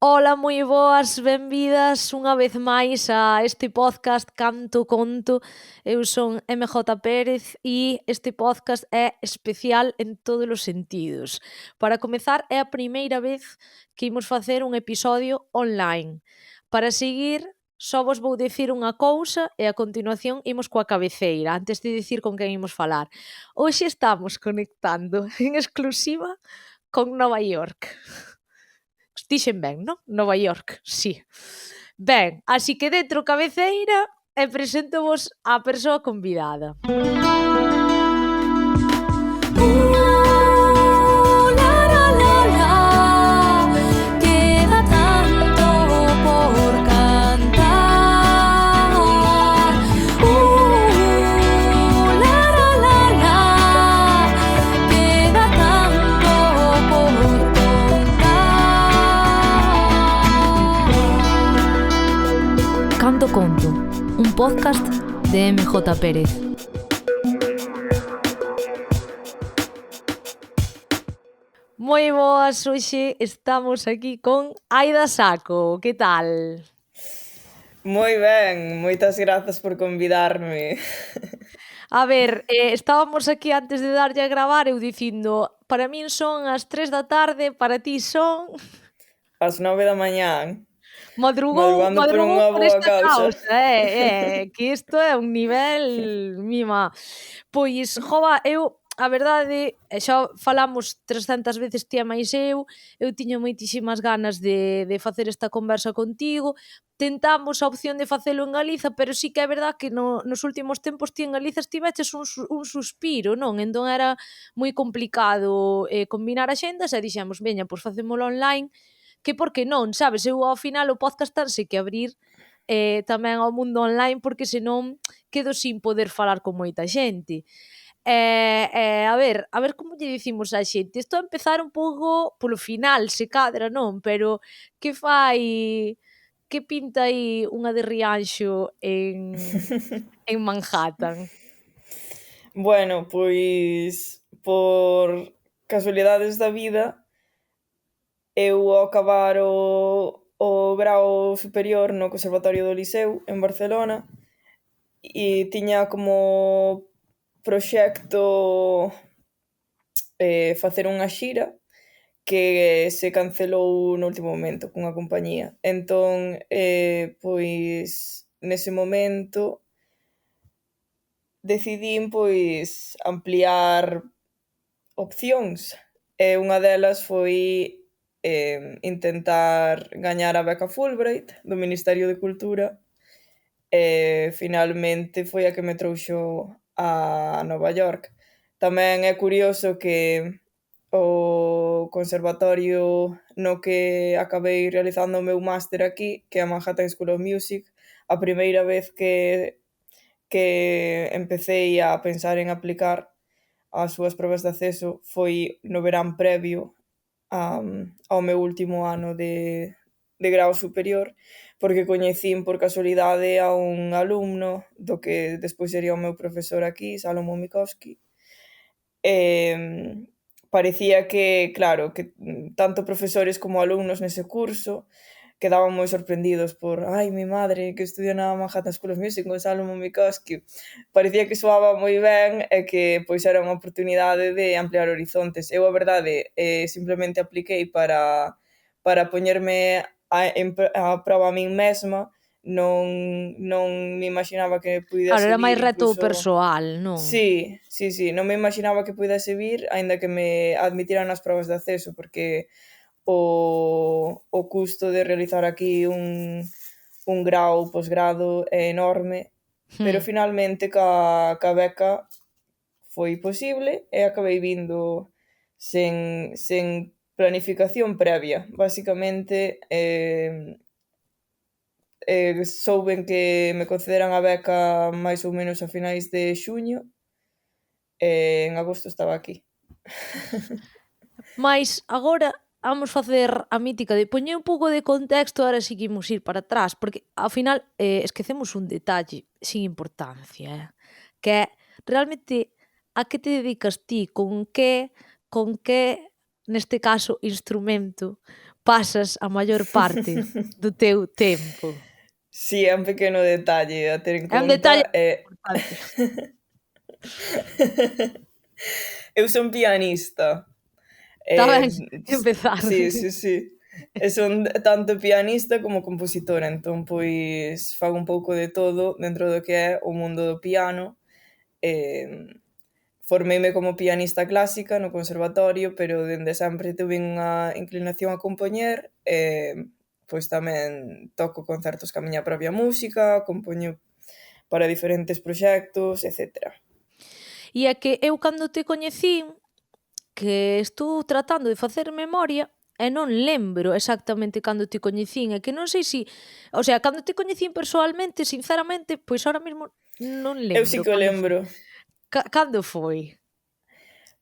Ola, moi boas, benvidas unha vez máis a este podcast Canto Conto. Eu son MJ Pérez e este podcast é especial en todos os sentidos. Para comezar, é a primeira vez que imos facer un episodio online. Para seguir, só vos vou dicir unha cousa e a continuación imos coa cabeceira, antes de dicir con quen imos falar. Hoxe estamos conectando en exclusiva con Nova York. Dixen ben, non? Nova York, si. Ben, así que dentro cabeceira e preséntovos á persoa convidada. La, la, la, la, queda tanto por cantar. La, la, la, la, queda tanto por contar. Canto Conto, un podcast de MJ Pérez. Moi boas, hoxe estamos aquí con Aida Saco, que tal? Moi ben, moitas grazas por convidarme. A ver, estábamos aquí antes de darlle a gravar eu dicindo, para min son as 3 da tarde, para ti son... Ás 9 da mañán, Madrugou madrugando por unha por boa esta causa. causa, que isto é un nivel mima. Pois, jova, eu a verdade, xa falamos 300 veces ti e máis eu tiña moitísimas ganas de facer esta conversa contigo. Tentamos a opción de facelo en Galiza, pero sí que é verdad que nos últimos tempos ti en Galiza estiveches un suspiro, non? Entón era moi complicado combinar axendas e dixemos, veña, pois facémolo online, que por que non, sabes? Eu ao final o podcast tense que abrir tamén ao mundo online porque senón quedo sin poder falar con moita xente. A ver como lle dicimos á xente. Isto a empezar un pouco polo final, se cadra, non? Pero que pinta aí unha de Rianxo en Manhattan? Bueno, pois por casualidades da vida, eu ao acabar o grao superior no Conservatorio do Liceu en Barcelona e tiña como proxecto facer unha xira que se cancelou no último momento cunha compañía. Entón, pois nese momento decidín pois ampliar opcións e unha delas foi intentar gañar a beca Fulbright do Ministerio de Cultura e finalmente foi a que me trouxo a Nova York. Tamén é curioso que o conservatorio no que acabei realizando o meu máster aquí, que é a Manhattan School of Music, a primeira vez que empecé a pensar en aplicar as súas probas de acceso foi no verán previo ao meu último ano de grao superior, porque coñecín por casualidade a un alumno do que despois sería o meu profesor aquí, Salomón Mikowski. Parecía que, claro, que tanto profesores como alumnos nese curso quedaban moi sorprendidos por ai, mi madre, que estudia na Manhattan School of Music con Salomón Mikowski. Parecía que soaba moi ben e que pois era unha oportunidade de ampliar horizontes. Eu, a verdade, simplemente apliquei para poñerme a proba a min mesma, non me imaginaba que Claro, puidese era máis vir reto incluso... persoal, non? Sí, non me imaginaba que puidese vir, aínda que me admitiran nas probas de acceso, porque o custo de realizar aquí un grao posgrado é enorme, pero finalmente ca beca foi posible e acabei vindo sen planificación previa. Basicamente, souben que me concederan a beca máis ou menos a finais de xuño e en agosto estaba aquí. Mais agora vamos facer a mítica de poñer un pouco de contexto, ahora sí que imos ir para atrás, porque ao final esquecemos un detalle sin importancia, que é realmente a que te dedicas ti, con que neste caso instrumento pasas a maior parte do teu tempo? Sí, é un pequeno detalle a ter en É un detalle conta. importante. Eu son pianista. Está ben empezar. Sí, sí, sí. E son tanto pianista como compositora, entón, pois, fago un pouco de todo dentro do que é o mundo do piano. Formeime como pianista clásica no conservatorio, pero dende sempre tuve unha inclinación a compoñer, pois tamén toco concertos ca miña propia música, compoño para diferentes proxectos, etcétera. E é que eu cando te coñecín, que estou tratando de facer memoria, e non lembro exactamente cando te coñecín, e que non sei si, o sea, cando te coñecín persoalmente, sinceramente, pois ahora mesmo non Eu sí lembro que o cando foi. lembro. Cando foi?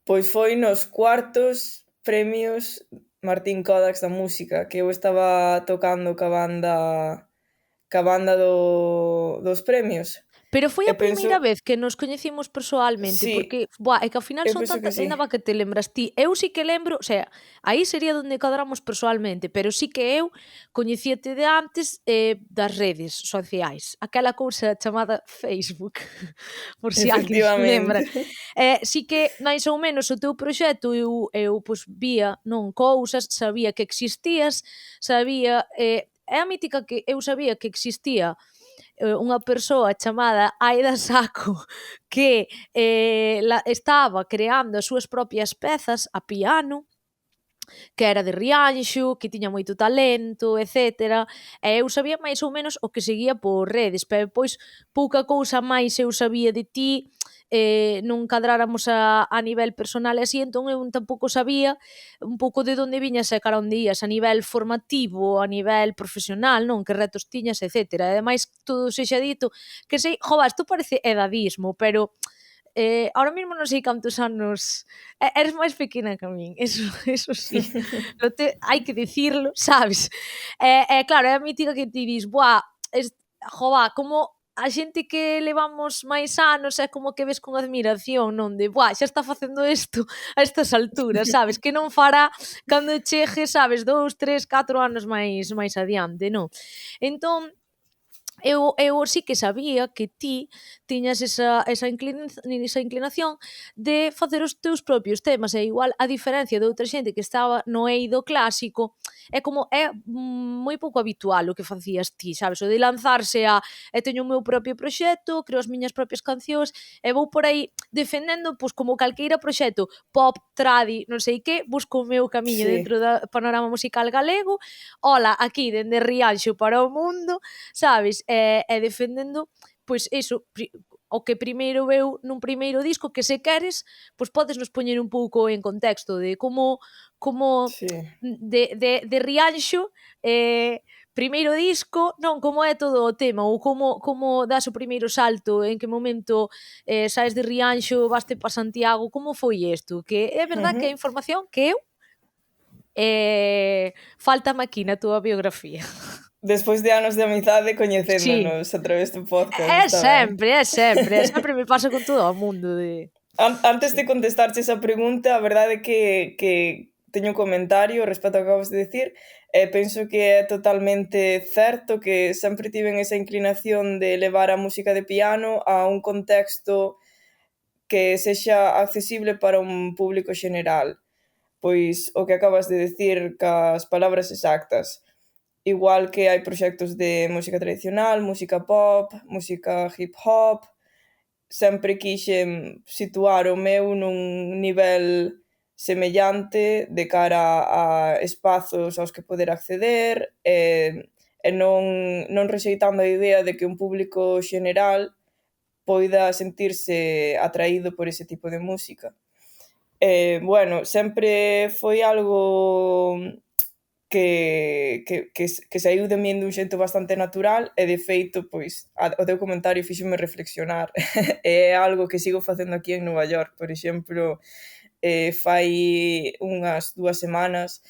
Pois foi nos cuartos premios Martín Kodax da música, que eu estaba tocando ca banda dos premios. Pero foi E a primeira penso, vez que nos coñecimos persoalmente, sí, porque, buah, é que ao final eu son penso que tantas, sí. ainda va que te lembras ti. Eu sí que lembro, o sea, aí sería onde cadramos persoalmente, pero sí que eu coñecíate de antes das redes sociais, aquela cousa chamada Facebook, por si alguén se lembra. Efectivamente. Sí que máis ou menos o teu proxecto eu pois vía, non, cousas, sabía que existías, sabía, é a mítica que eu sabía que existía unha persoa chamada Aida Saco que estaba creando as súas propias pezas a piano, que era de Rianxo, que tiña moito talento, etcétera, e eu sabía máis ou menos o que seguía por redes, pero pois pouca cousa máis eu sabía de ti, non cadráramos a nivel personal e así, entón eu tampouco sabía un pouco de onde viñas e cara onde ías a nivel formativo, a nivel profesional, non, que retos tiñas, etcétera. E ademais, todo sexa dito, que sei, jova, isto parece edadismo, pero ahora mesmo non sei cantos anos eres máis pequena que a min, eso sí, hai que dicirlo, sabes? Claro, é a mítica que ti dis, buah, jova, como a xente que levamos máis anos é como que ves con admiración, non? De, buah, xa está facendo isto a estas alturas, sabes? Que non fará cando chegue, sabes, 2, 3, 4 anos máis adiante, non? Entón, eu sí que sabía que ti tiñas esa inclinación de facer os teus propios temas, e igual a diferencia de outra xente que estaba no eido clásico, moi pouco habitual o que facías ti, sabes? O de lanzarse a teño o meu propio proxecto, creo as miñas propias cancións e vou por aí defendendo, pois como calqueira proxecto pop, tradi, non sei que, busco o meu camiño Sí. dentro da panorama musical galego, ola, aquí dende Rianxo para o mundo, sabes? E defendendo, pois iso, o que primeiro veu nun primeiro disco, que se queres, pois podes nos poñer un pouco en contexto de como Sí. de Rianxo, primeiro disco, non, como é todo o tema, ou como das o primeiro salto, en que momento saes de Rianxo, vaste pa Santiago, como foi isto? Que é verdad que é Ujú. información que eu fáltame aquí na túa biografía. Despois de anos de amizade Sí. coñecéndonos a través do podcast, está ben. Sempre me pasa con todo o mundo de Antes sí. de contestarche esa pregunta, a verdade é que teño un comentario respecto ao que acabas de decir, e penso que é totalmente certo que sempre tiven esa inclinación de levar a música de piano a un contexto que sexa accesible para un público xeneral. Pois o que acabas de decir cas palabras exactas. Igual que hai proxectos de música tradicional, música pop, música hip hop, sempre quixen situar o meu nun nivel semellante de cara a espazos aos que poder acceder e non rexeitando a idea de que un público xeneral poida sentirse atraído por ese tipo de música. Bueno, sempre foi algo que saíu de min dun xeito bastante natural e, de feito, pois, o teu comentario fíxome reflexionar. É algo que sigo facendo aquí en Nova York. Por exemplo, fai unhas 2 semanas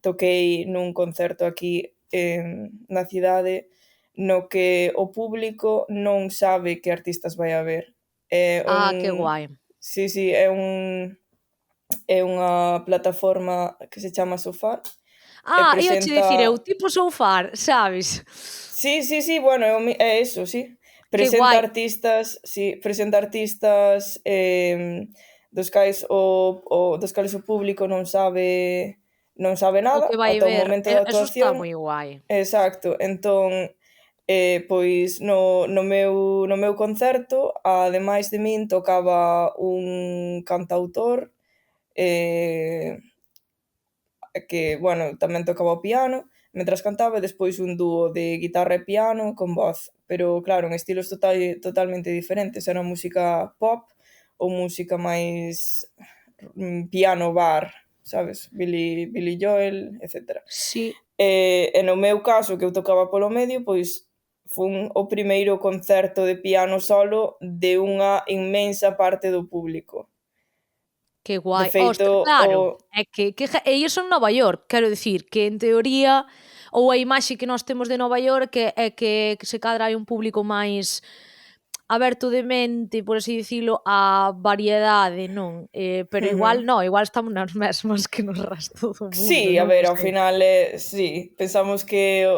toquei nun concerto aquí na cidade no que o público non sabe que artistas vai haber. É Que un guai. Sí, sí, é unha plataforma que se chama Sofar e Iba che dicir eu, presenta... tipo Soufar, sabes? Sí, bueno, é eso, sí. Que Presenta guai artistas, sí, presenta artistas dos cales o público non sabe o nada que vai ata o ver, momento da eso está actuación. moi guai. Exacto, entón, pois no meu concerto, ademais de min, tocaba un cantautor, eh, que, bueno, tamén tocaba o piano mentras cantaba, e despois un dúo de guitarra e piano con voz, pero claro, en estilos totalmente diferentes, era música pop ou música máis piano bar, sabes? Billy Joel, etcétera. Sí, E no meu caso, que eu tocaba polo medio, pois fun o primeiro concerto de piano solo de unha inmensa parte do público. que De guai. feito, Claro, é que e iso en Nova York, quero dicir que en teoría ou a imaxe que nós temos de Nova York é que se cadra hai un público máis aberto de mente, por así dicilo, á variedade, non? Pero igual ujú. non, igual estamos nas mesmas que no resto do mundo, Sí, a non o ver, ao sei. final, sí, pensamos que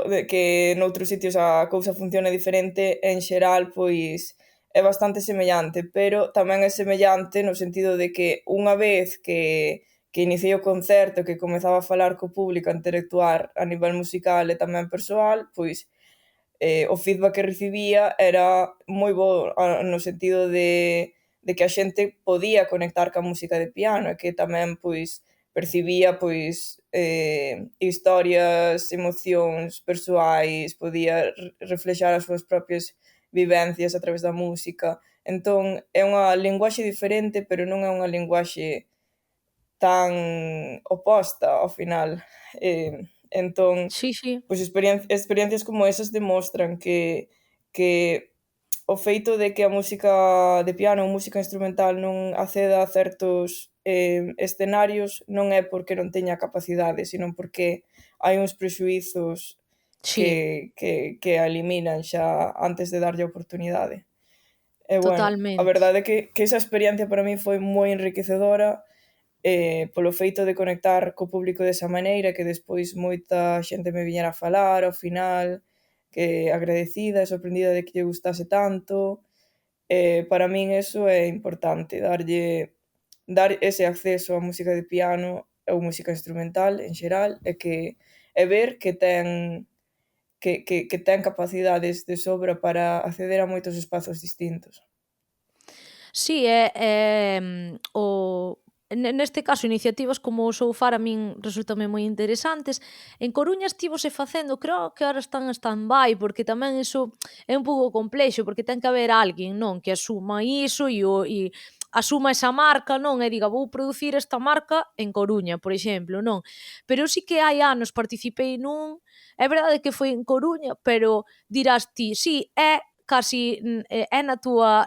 noutros sitios a cousa funciona diferente, en xeral, pois é bastante semellante, pero tamén é semellante no sentido de que unha vez que iniciei o concerto, que comezaba a falar co público, a interactuar a nivel musical e tamén persoal, pois o feedback que recibía era moi bo no sentido de que a xente podía conectar ca música de piano e que tamén pois percibía pois historias, emocións persoais, podía reflexar as súas propias vivencias a través da música. Entón, é unha linguaxe diferente, pero non é unha linguaxe tan oposta ao final. Entón, Sí, sí. pois experiencias como esas demostran que o feito de que a música de piano ou música instrumental non acceda a certos escenarios non é porque non teña capacidade, sino porque hai uns prexuízos Sí, que a eliminan xa antes de darlle a oportunidade. E bueno, a totalmente. verdade é que esa experiencia para min foi moi enriquecedora, polo feito de conectar co público desa maneira, que despois moita xente me viñera a falar ao final, que agradecida e sorprendida de que lle gustase tanto. Para min eso é importante, dar ese acceso á música de piano ou música instrumental en xeral e ver que ten capacidades de sobra para acceder a moitos espazos distintos. Sí, neste caso, iniciativas como o Soufar a min resultame moi interesantes. En Coruña estívose facendo, creo que ahora están en stand-by, porque tamén iso é un pouco complexo, porque ten que haber alguén, non, que asuma iso e asuma esa marca, non, e diga vou producir esta marca en Coruña, por exemplo, non. Pero sí que hai anos participei nun, é verdade que foi en Coruña, pero dirás ti, sí, é casi é na túa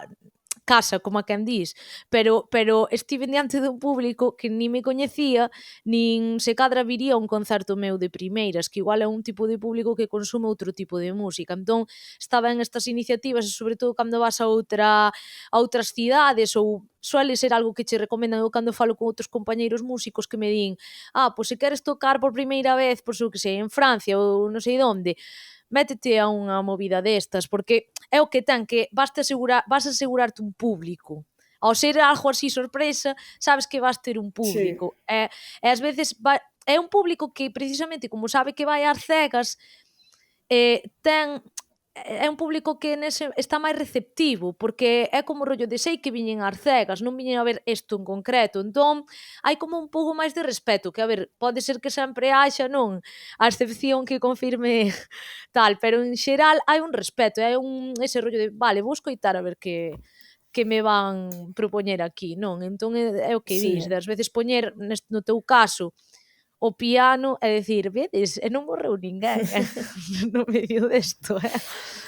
casa, como a quen dis, pero estiven diante dun público que nin me coñecía, nin se cadra viría a un concerto meu de primeiras, que igual é un tipo de público que consume outro tipo de música. Entón, estaba en estas iniciativas e sobre todo cando vas a outras cidades ou suele ser algo que che recomendan. Eu cando falo con outros compañeiros músicos que me din: pois se queres tocar por primeira vez, pois eu que sei, en Francia ou non sei onde, métete a unha movida destas, porque é o que ten, que vas asegurarte un público. Ao ser algo así sorpresa, sabes que vas ter un Sí. público. E ás veces é un público que precisamente como sabe que vai ás cegas, ten é un público que nese está máis receptivo, porque é como rollo de sei que viñen ás cegas, non viñen a ver isto en concreto, entón hai como un pouco máis de respeto, que a ver, pode ser que sempre haxa, non, a excepción que confirme tal, pero en xeral hai un respeto, hai ese rollo de, vale, vou escoitar a ver que me van propoñer aquí, non? Entón é o que dis, Sí. de ás veces poñer no teu caso o piano e dicir, vedes, e non morreu ninguén no medio desto,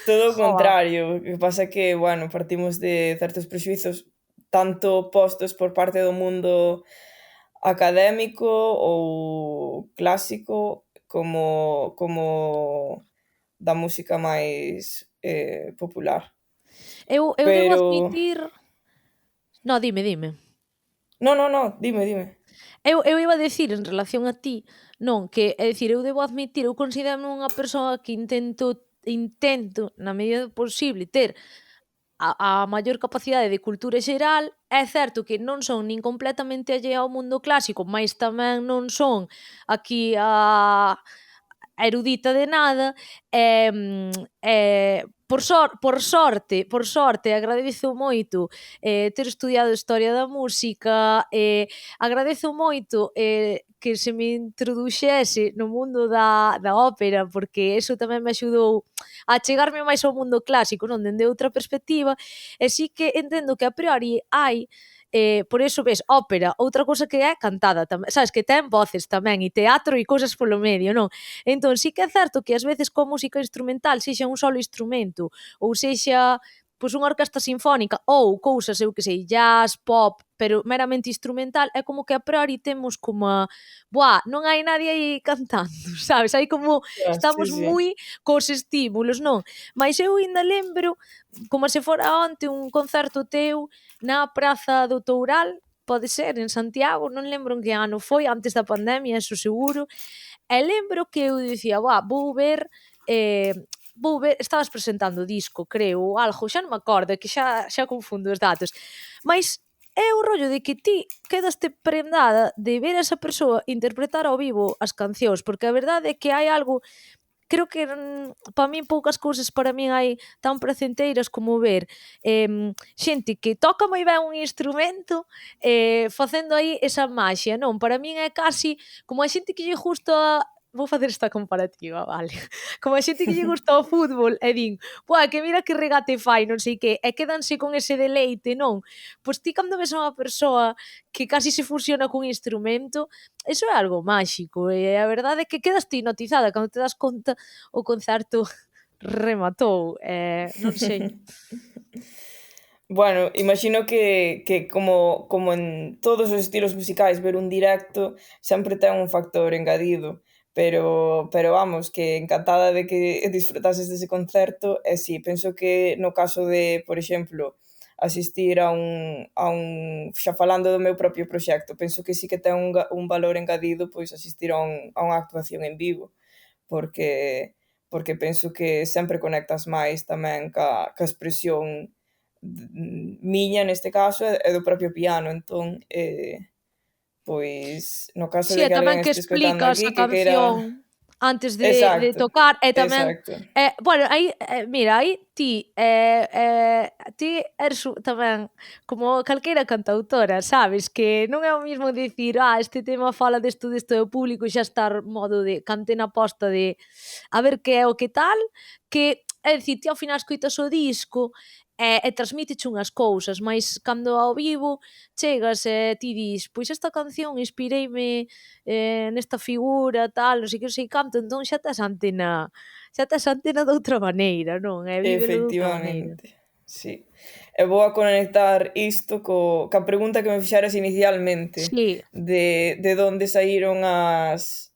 Todo o Joa. contrario, o que pasa é que, bueno, partimos de certos prexuízos tanto postos por parte do mundo académico ou clásico como da música máis popular. Eu debo Pero admitir no, dime, dime. no, dime. Eu iba a decir en relación a ti, non, que, é dicir, eu debo admitir, eu considero unha persoa que intento, na medida do posible, ter a maior capacidade de cultura xeral. É certo que non son nin completamente allea ao mundo clásico, mais tamén non son aquí a erudita de nada, por sorte agradezo moito ter estudiado Historia da Música, agradezo moito que se me introduxese no mundo da ópera, porque eso tamén me axudou a chegarme máis ao mundo clásico, non, dende outra perspectiva, e sí que entendo que a priori hai por eso ves ópera, outra cousa que é cantada tamén, sabes, que ten voces tamén, e teatro e cousas polo medio, non? Entón, sí que é certo que ás veces coa música instrumental, sexa un solo instrumento, ou sexa pois unha orquestra sinfónica, ou cousas, eu que sei, jazz, pop, pero meramente instrumental, é como que a priori temos como a, buah, non hai nadie aí cantando, sabes? Hai como, Sí, estamos sí. moi cos estímulos, non? Mais eu ainda lembro, como se fora onte, un concerto teu na Praza do Toural, pode ser, en Santiago, non lembro en que ano foi, antes da pandemia, eso seguro, e lembro que eu dicía, vou ver, estabas presentando o disco, creo, ou algo, xa non me acordo, que xa confundo os datos, mas é o rollo de que ti quedaste prendada de ver a esa persoa interpretar ao vivo as cancións, porque a verdade é que hai algo, creo que para min poucas cousas para min hai tan placenteiras como ver xente que toca moi ben un instrumento facendo aí esa maxia, non? Para min é casi como a xente que lle gusta, vou facer esta comparativa, vale? Como a xente que lle gusta o fútbol e din, buah, que mira que regate fai, non sei que, e quedanse con ese deleite, non? Pois ti cando ves a unha persoa que casi se fusiona cun instrumento, eso é algo máxico, e a verdade é que quedas ti hipnotizada cando te das conta o concerto rematou, non sei. Bueno, imagino que como en todos os estilos musicais, ver un directo sempre ten un factor engadido, pero vamos, que encantada de que disfrutases dese concerto, e si, penso que no caso de, por exemplo, asistir a un xa falando do meu propio proxecto, penso que sí que ten un valor engadido, pois asistir a unha actuación en vivo, porque penso que sempre conectas máis tamén ca expresión miña neste caso e do propio piano, entón, pois, no caso Si, de e que tamén alguén que este escoitando explicas aquí a que queira. canción antes de Exacto, tocar, e tamén exacto. bueno, aí, mira, aí ti eres tamén como calqueira cantautora, sabes, que non é o mismo dicir: este tema fala desto e o público xa estar modo de cante na posta de a ver que é o que tal, que é dicir, ti ao final escoitas o disco e transmíteche unhas cousas, mais cando ao vivo chegas e ti dis: "Pois esta canción inspireime nesta figura, tal, non sei que, non sei canto", entón xa tes a antena doutra maneira, non? E vívelo doutra maneira. Efectivamente, sí. E vou a conectar isto ca pregunta que me fixeras inicialmente Sí, de onde saíron as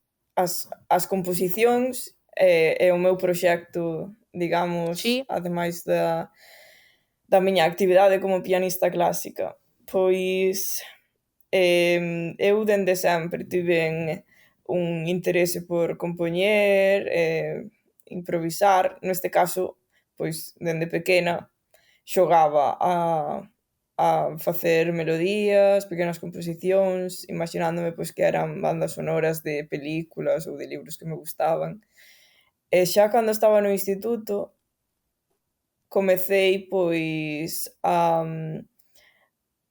composicións e o meu proxecto, digamos, sí, ademais da miña actividade como pianista clásica. Pois, eu dende sempre tiven un interese por compoñer, improvisar, neste caso, pois, dende pequena, xogaba a facer melodías, pequenas composicións, imaxinándome, pois, que eran bandas sonoras de películas ou de libros que me gustaban. E xa cando estaba no instituto, comecei, pois, a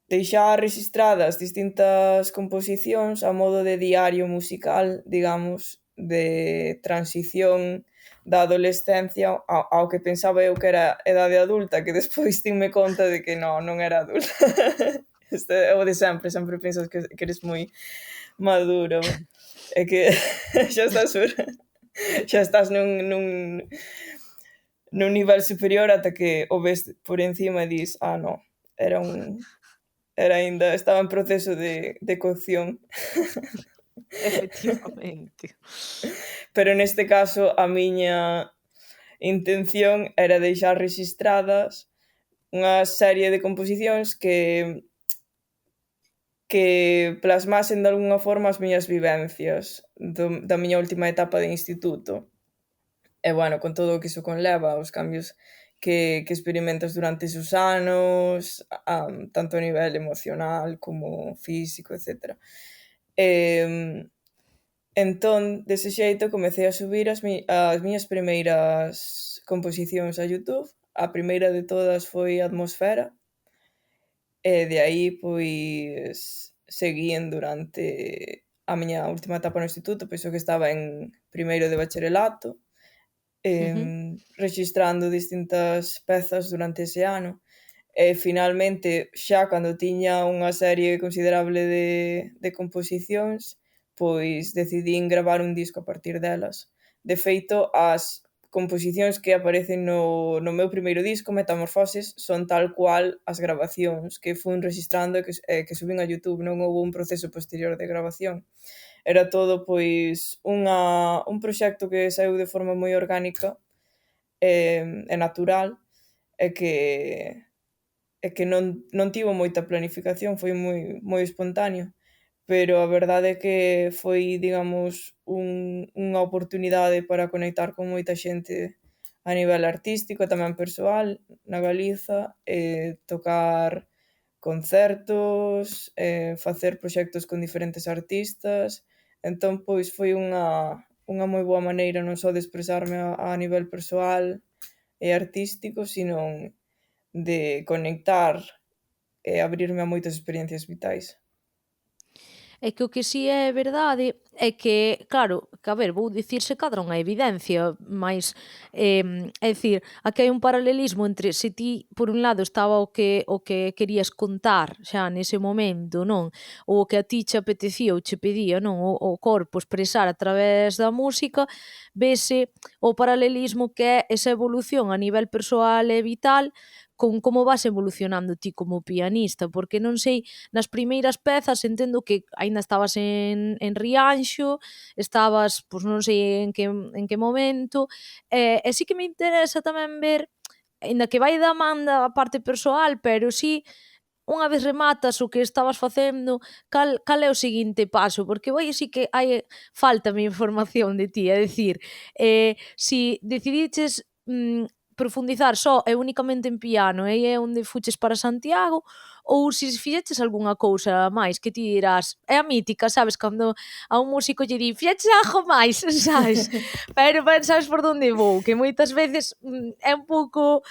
deixar rexistradas distintas composicións a modo de diario musical, digamos, de transición da adolescencia ao que pensaba eu que era edade adulta, que despois tinme conta de que non era adulta. Este é o de sempre, sempre pensas que eres moi maduro e que xa estás nun nivel superior ata que o ves por encima e dis, non, era aínda estaba en proceso de cocción. efectivamente. Pero neste caso a miña intención era deixar rexistradas unha serie de composicións que plasmasen de alguna forma as miñas vivencias da miña última etapa de instituto. E, bueno, con todo o que iso conleva, os cambios que experimentas durante esos anos, tanto a nivel emocional como físico, etc. Entón, dese xeito, comecei a subir as miñas primeiras composicións a YouTube. A primeira de todas foi Atmosfera, e de aí, pois, seguín durante a miña última etapa no instituto, pois o que estaba en primeiro de bacharelato, rexistrando distintas pezas durante ese ano. E finalmente, xa cando tiña unha serie considerable de composicións, pois decidín gravar un disco a partir delas. De feito, as composicións que aparecen no meu primeiro disco, Metamorfoses, son tal cual as gravacións que fun rexistrando e que subín a YouTube. Non houve un proceso posterior de grabación. Era todo, pois, un proxecto que saíu de forma moi orgánica e natural, e que non tivo moita planificación, foi moi espontáneo, pero a verdade é que foi, digamos, unha oportunidade para conectar con moita xente a nivel artístico, tamén persoal, na Galiza, tocar concertos, facer proxectos con diferentes artistas. Entón, pois, foi unha moi boa maneira non só de expresarme a nivel persoal e artístico, sino de conectar e abrirme a moitas experiencias vitais. É que o que si é verdade é que, claro, que a ver, vou dicir se cadra unha evidencia, mais é dicir, aquí hai un paralelismo entre se ti, por un lado, estaba o que querías contar xa nese momento, non? Ou o que a ti che apetecía ou che pedía, non? O corpo expresar a través da música, vese o paralelismo que é esa evolución a nivel persoal e vital con como vas evolucionando ti como pianista, porque non sei, nas primeiras pezas entendo que aínda estabas en Rianxo, estabas, pois non sei en que momento, e sí que me interesa tamén ver, aínda que vai da man da parte persoal, pero sí, unha vez rematas o que estabas facendo, cal é o seguinte paso? Porque vai sí que hai faltame información de ti, é dicir, si decidiches profundizar só e únicamente en piano e aí é onde fuches para Santiago, ou se fixeches algunha cousa máis que ti dirás, é a mítica, sabes, cando a un músico lle di fixeches algo máis, sabes, pero sabes por onde vou, que moitas veces é un pouco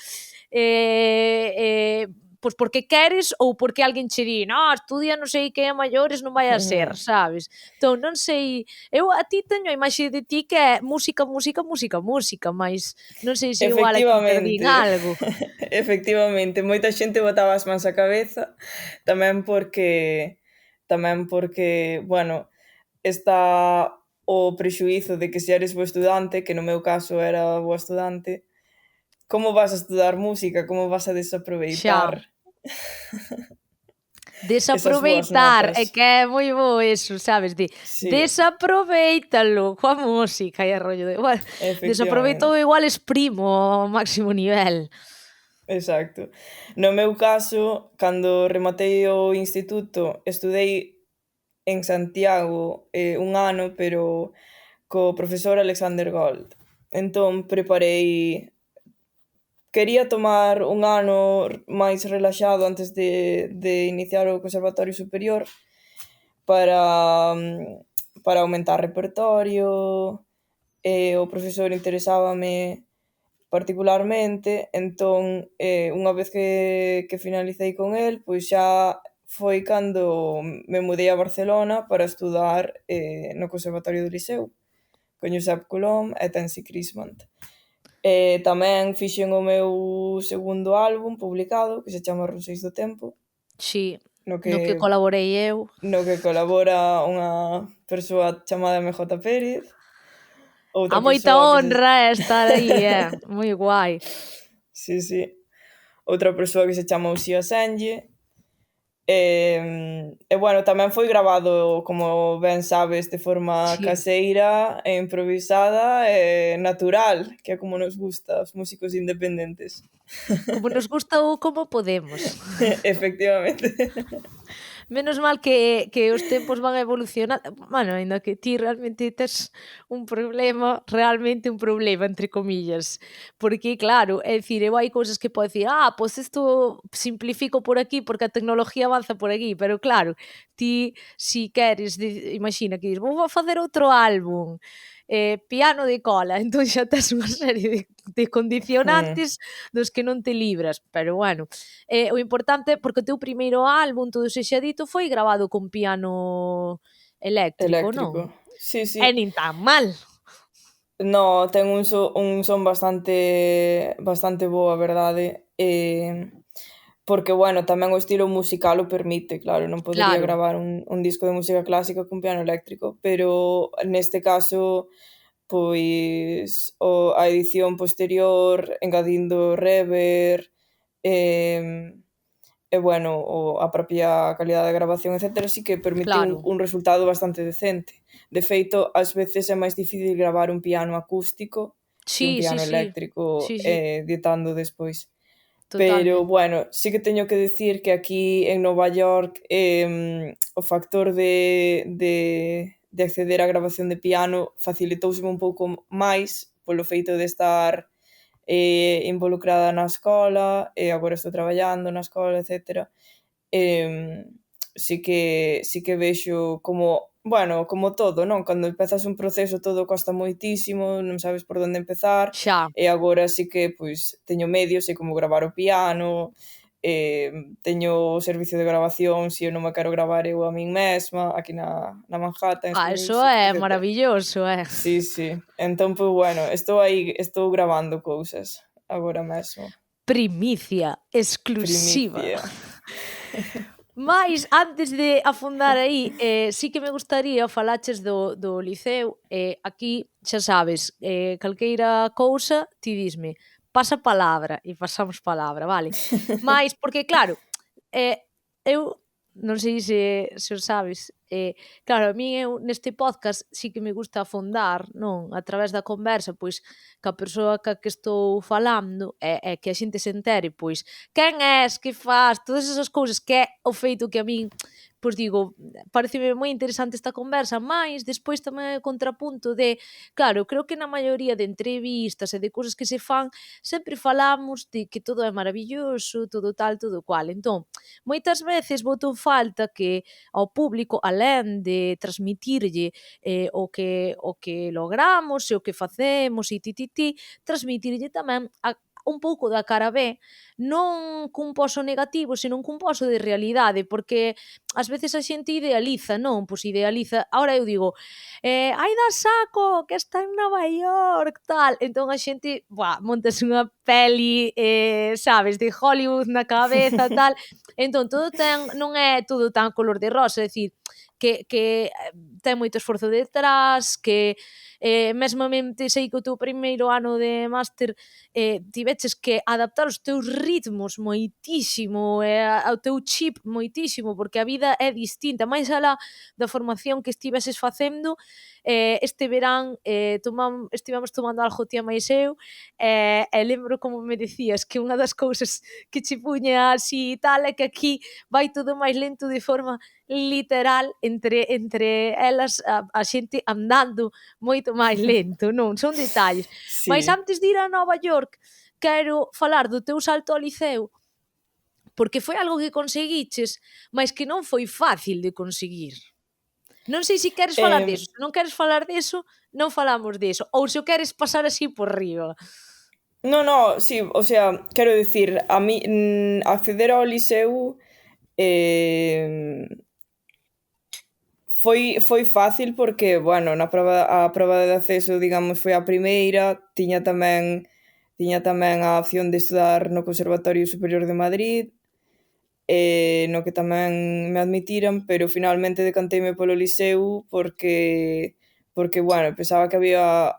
pois porque queres ou porque alguén che di, no, estudia non sei que a maiores non vai a ser, sabes? Entón, non sei, eu a ti teño a imaxe de ti que é música, música, música, música, mas non sei se igual aquí perdín Efectivamente, algo. efectivamente, moita xente botaba as mans á cabeza, tamén porque, bueno, está o prexuízo de que se eres bo estudante, que no meu caso era boa estudante, como vas a estudar música, como vas a Xa. desaproveitar esas boas Desaproveitar, é notas? que é moi bo eso, sabes, de Sí, desaproveítalo coa música e a rollo de, bueno, desaproveito efectivamente, igual exprimo ao máximo nivel. exacto. No meu caso, cando rematei o instituto, estudei en Santiago un ano, pero co profesor Alexander Gold. Entón, quería tomar un ano máis relaxado antes de iniciar o conservatorio superior para aumentar repertorio, e o profesor interesábame particularmente, entón, unha vez que finalicei con el, pois xa foi cando me mudei a Barcelona para estudar no Conservatorio do Liceu, con Josep Colom e Tensi Crismant. Tamén fixen o meu segundo álbum publicado, que se chama Roseis do Tempo, Si, no no que que colaborei eu. no que colabora unha persoa chamada MJ Pérez, A outra moita persoa que se honra estar aí, moi guai. sí, sí, outra persoa que se chama Uxía Senlle. Bueno, tamén foi gravado, como ben sabes, de forma Si, caseira e improvisada e natural, que é como nos gusta aos músicos independentes. como nos gusta ou como podemos. Efectivamente. Menos mal que os tempos van evolucionando. Bueno, aínda que ti realmente tes un problema, realmente un problema, entre comillas. Porque, claro, é dicir, eu hai cousas que podo dicir, pois isto simplifico por aquí porque a tecnología avanza por aquí, pero claro, ti si queres, imagina que dis, vou a facer outro álbum, piano de cola, entón xa tes unha serie de Mm, condicionantes dos que non te libras, pero bueno, o importante, porque o teu primeiro álbum, todo sexa dito, foi grabado con piano eléctrico, non? eléctrico. Sí, E sí. nin tan mal. No, ten un son bastante bo, a verdade. Porque, bueno, tamén o estilo musical o permite, claro, non podería Claro, gravar un disco de música clásica con piano eléctrico, pero neste caso, pois, a edición posterior, engadindo reverb, eh, e, bueno, a propia calidade de grabación, etcétera, sí que permite claro. un resultado bastante decente. De feito, ás veces é máis difícil gravar un piano acústico que un Sí, sí, piano sí. eléctrico, Sí, sí, editando despois. Pero, totalmente. bueno, sí que teño que dicir que aquí en Nova York, o factor de acceder á grabación de piano facilitouseme un pouco máis polo feito de estar involucrada na escola, e agora estou traballando na escola, etcétera. Eh, sí que vexo como, bueno, como todo, non? Cando empezas un proceso todo costa moitísimo, non sabes por onde empezar, Xa. e agora sí que, pois, teño medios, sei como gravar o piano, teño o servicio de grabación, se eu non me quero gravar eu a min mesma, aquí na Manhattan School Eso Music, é etcétera. maravilloso, Sí, sí. Entón, pois, bueno, estou aí, estou grabando cousas agora mesmo. Primicia, exclusiva. Primicia. Mais, antes de afondar aí, sí que me gustaría, falaches do liceu, aquí, xa sabes, calqueira cousa, ti disme, pasa palabra, e pasamos palabra, vale? Mais, porque claro, eu non sei se o sabes, claro, a min neste podcast sí que me gusta afondar, non? A través da conversa, pois, ca persoa ca que estou falando, e que a xente se entere, pois, quen és, que faz, todas esas cousas que é o feito que a min, pois digo, pareceme moi interesante esta conversa, mais despois tamén o contrapunto de, claro, creo que na maioría de entrevistas e de cousas que se fan, sempre falamos de que todo é maravilloso, todo tal, todo cual. Entón, moitas veces boto en falta que ao público, alén de transmitirlle o que logramos e o que facemos e transmitirlle tamén un pouco da cara B, non cun poso negativo, senón cun poso de realidade, porque ás veces a xente idealiza, non? Pois idealiza, ahora eu digo, ai da saco, que está en Nova York, tal. Entón a xente, montase unha peli, sabes, de Hollywood na cabeza, tal. Entón todo non é todo tan color de rosa, é dicir, que ten moito esforzo detrás, que mesmamente sei que o teu primeiro ano de máster tiveches que adaptar os teus ritmos moitísimo e ao teu chip moitísimo, porque a vida é distinta, máis alá da formación que estiveses facendo, este verán estivemos tomando algo tía máis eu, e lembro como me decías que unha das cousas que che puña así e tal é que aquí vai todo máis lento de forma literal entre elas a xente andando moito máis lento, non? Son detalles. Mais Sí. antes de ir a Nova York, quero falar do teu salto ao liceo, porque foi algo que conseguiches, mais que non foi fácil de conseguir. Non sei se queres falar Eh, deso, se non queres falar deso, non falamos deso, ou se o queres pasar así por riba. no, no, sí, o sea, quero dicir, a mí, acceder ao liceu, eh, foi fácil porque, bueno, a proba de acceso, digamos, foi a primeira, tiña tamén a opción de estudar no Conservatorio Superior de Madrid, no que tamén me admitiran, pero finalmente decanteime polo Liceu porque, bueno, pensaba que había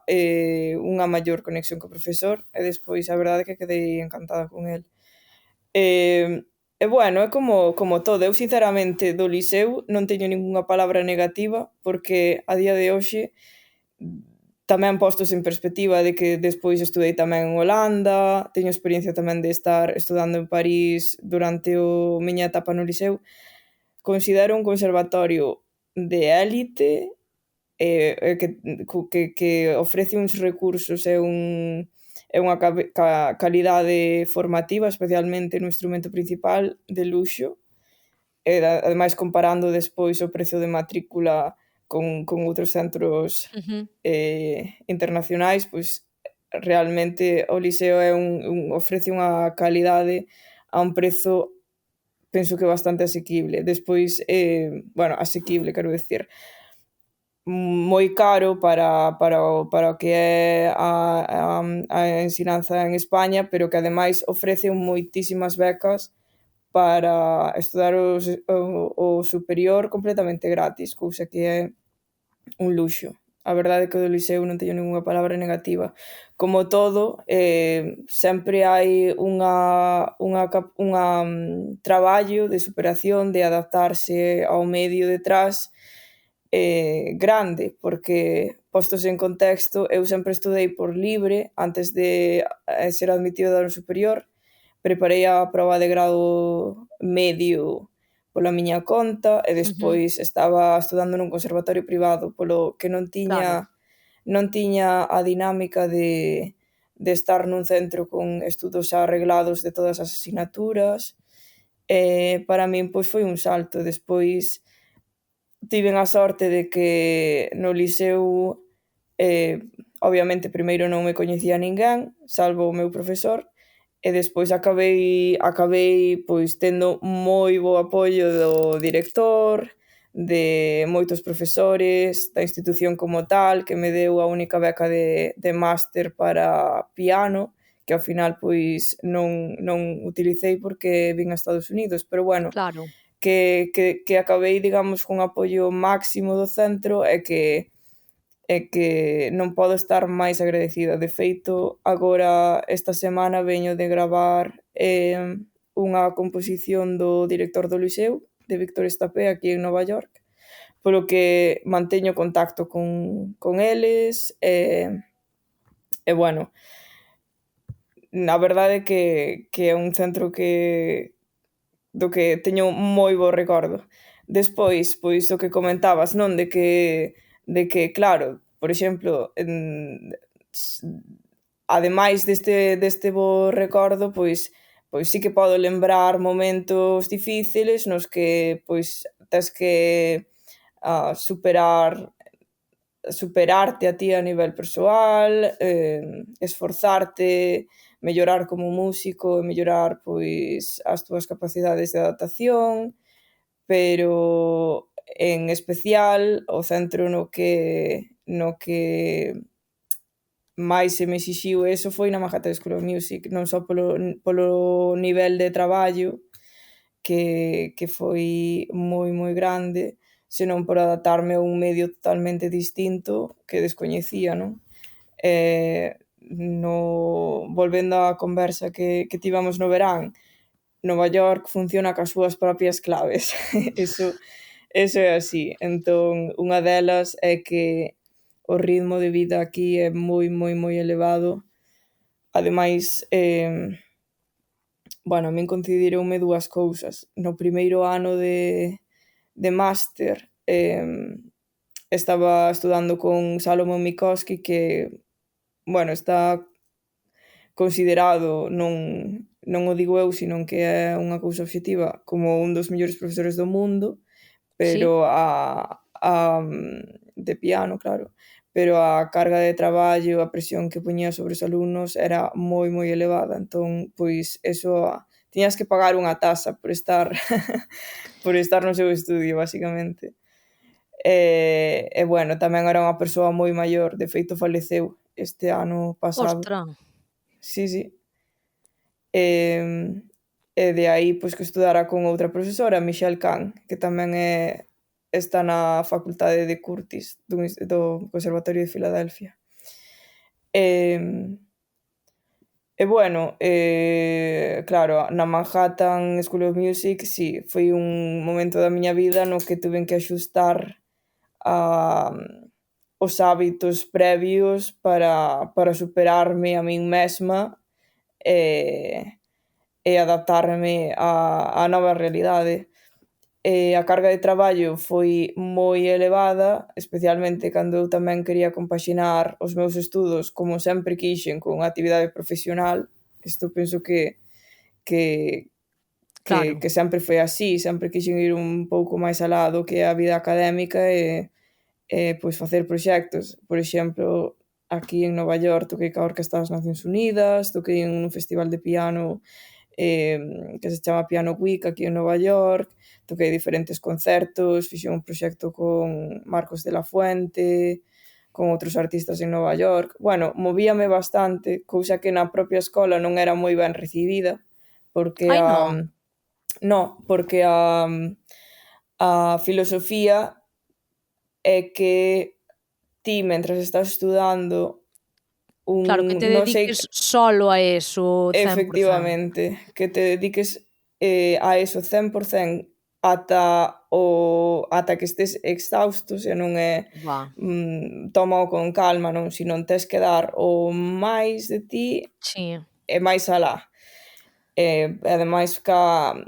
unha maior conexión co profesor e despois a verdade é que quedei encantada con el. E bueno, é como todo. Eu sinceramente do Liceu non teño ningunha palabra negativa porque a día de hoxe, tamén postos en perspectiva de que despois estudei tamén en Holanda, teño experiencia tamén de estar estudando en París durante miña etapa no Liceu. considero un conservatorio de élite, que ofrece uns recursos e unha calidade formativa, especialmente no instrumento principal, de luxo. Ademais, comparando despois o prezo de matrícula con outros centros internacionais, pois realmente o Liceo ofrece unha calidade a un prezo, penso que bastante asequible. Despois, asequible, quero decir, moi caro para o que é a ensinanza en España, pero que ademais ofrece moitísimas becas para estudar o superior completamente gratis, cousa que é un luxo. A verdade é que do Liceo non teño ningunha palabra negativa. Como todo, sempre hai un traballo de superación, de adaptarse ao medio detrás, grande, porque, postos en contexto, eu sempre estudei por libre antes de ser admitida no superior. Preparei a proba de grado medio pola miña conta e despois estaba estudando nun conservatorio privado, polo que non Claro. tiña a dinámica de estar nun centro con estudos arreglados de todas as asignaturas. Para min, pois, foi un salto. Despois tiven a sorte de que no Liceo, obviamente, primeiro non me coñecía ninguén, salvo o meu profesor, e despois acabei pois tendo moi bo apoio do director, de moitos profesores, da institución como tal, que me deu a única beca de máster para piano, que ao final pois non utilicei porque vin a Estados Unidos, pero bueno, Claro. que acabei, digamos, cun apoio máximo do centro e que non podo estar máis agradecida. De feito, agora esta semana veño de gravar unha composición do director do Liceo, de Víctor Estapé, aquí en Nova York, polo que manteño contacto con eles, bueno, a verdade é que é un centro do que teño moi bo recordo. Despois, pois o que comentabas, non? De que claro, por exemplo, ademais deste bo recordo, pois sí que podo lembrar momentos difíciles nos que pois tes que superarte a ti a nivel persoal, esforzarte, mellorar como músico e mellorar pois as túas capacidades de adaptación, pero en especial o centro no que máis se me exixiu eso foi na Manhattan School of Music, non só polo nivel de traballo que foi moi moi grande, senón por adaptarme a un medio totalmente distinto que descoñecía, non? Volvendo á conversa que tivemos no verán, Nova York funciona coas súas propias claves. Eso é así. Entón, unha delas é que o ritmo de vida aquí é moi, moi, moi elevado. Ademais, a min coincidironme dúas cousas. No primeiro ano de máster, estaba estudando con Salomon Mikoski, que, está considerado, non o digo eu, senón que é unha cousa obxectiva, como un dos mellores profesores do mundo, Sí. pero de piano, claro, pero a carga de traballo, a presión que poñía sobre os alumnos era moi, moi elevada. Entón, pois, eso, tiñas que pagar unha tasa por estar por estar no seu estudio, basicamente. Bueno, tamén era unha persoa moi maior, de feito faleceu este ano pasado. Ostras. Sí, sí. E de aí, pois, que estudara con outra profesora, Michelle Kahn, que tamén está na facultade de Curtis do Conservatorio de Filadelfia. Bueno, claro, na Manhattan School of Music, sí, foi un momento da miña vida no que tuven que axustar os hábitos previos para superarme a min mesma e adaptarme á nova realidade. a carga de traballo foi moi elevada, especialmente cando eu tamén quería compaxinar os meus estudos, como sempre quixen, con a actividade profesional. Isto penso que, Claro. que sempre foi así, sempre quixen ir un pouco máis alá do que a vida académica e pois facer proxectos. Por exemplo, aquí en Nova York toquei ca Orquestra das Nacións Unidas, toquei en un festival de piano que se chama Piano Week aquí en Nova York, toquei diferentes concertos, fixen un proxecto con Marcos de la Fuente, con outros artistas en Nova York. Bueno, movíame bastante, cousa que na propia escola non era moi ben recibida, porque Ai, non. porque a filosofía é que ti, mentras estás estudando, Claro, que te non sei, dediques solo a eso 100%. efectivamente, que te dediques a eso 100% ata que estés exhausto, se non é Buah, tómao con calma, non? Si non tes que dar o máis de ti sí, e máis alá. Ademais,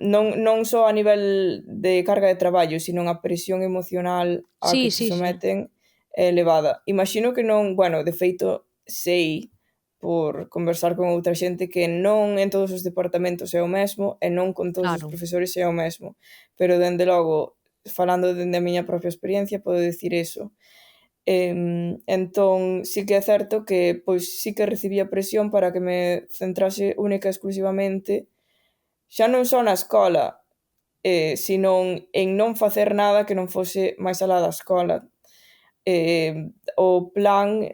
non só a nivel de carga de traballo, sino a presión emocional a sí, que te sí, sí, someten é elevada. Imagino que non, bueno, de feito, sei por conversar con outra xente que non en todos os departamentos é o mesmo e non con todos os claro. profesores é o mesmo. Pero, dende logo, falando dende a miña propia experiencia, podo dicir eso. Entón, sí que é certo que, pois, sí que recibía presión para que me centrase única e exclusivamente xa non só na escola, senón en non facer nada que non fose máis alá da escola. O plan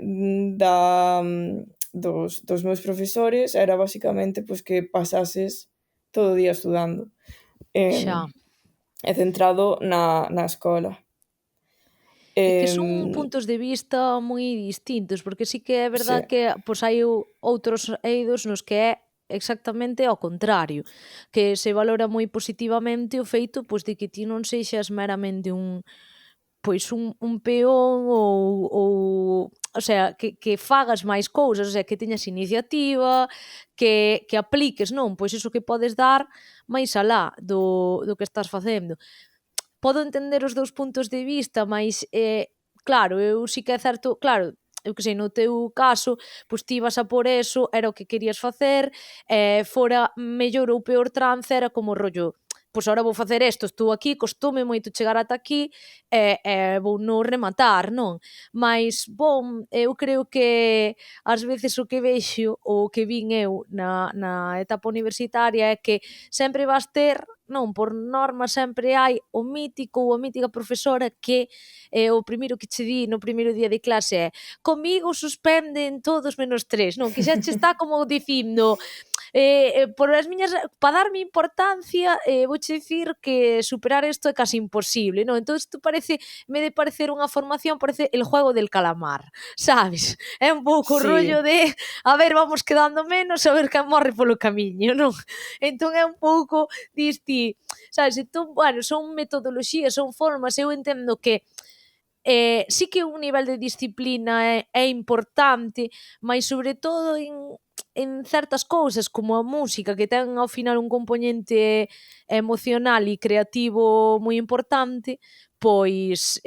dos meus profesores era basicamente pois, que pasases todo o día estudando Xa. e centrado na escola. É que son Eh, puntos de vista moi distintos, porque sí que é sí, verdad que pois hai outros eidos nos que é exactamente ao contrario, que se valora moi positivamente o feito pois de que ti non sexas meramente un peón ou sea, que fagas máis cousas, o sea, que teñas iniciativa, que apliques, non, pois iso que podes dar máis alá do que estás facendo. Podo entender os dous puntos de vista, mais, claro, eu sí que é certo, claro, eu que sei, no teu caso, pois ti ibas a por eso, era o que querías facer, fora mellor ou peor trance, era como rollo, pois agora vou facer isto, estou aquí, costoume moito chegar ata aquí, vouno rematar, non? Mais, bon, eu creo que ás veces o que vexo, ou o que vin eu na etapa universitaria é que sempre vas ter, non, por norma sempre hai o mítico ou a mítica profesora que o primeiro que che di no primeiro día de clase é comigo suspenden todos menos tres, non, que xa che está como dicindo por as miñas, para darme importancia, vouche dicir que superar isto é casi imposible, non? Entón isto parece, en vez de parecer unha formación, parece el juego del calamar, sabes? É un pouco o rollo sí, de, a ver, vamos quedando menos, a ver quen morre polo camiño, non? Entón é un pouco, dis ti, sabes? Entón, bueno, son metodoloxías, son formas, eu entendo que sí que un nivel de disciplina é importante, mais sobre todo en certas cousas como a música, que ten ao final un componente emocional e creativo moi importante, pois,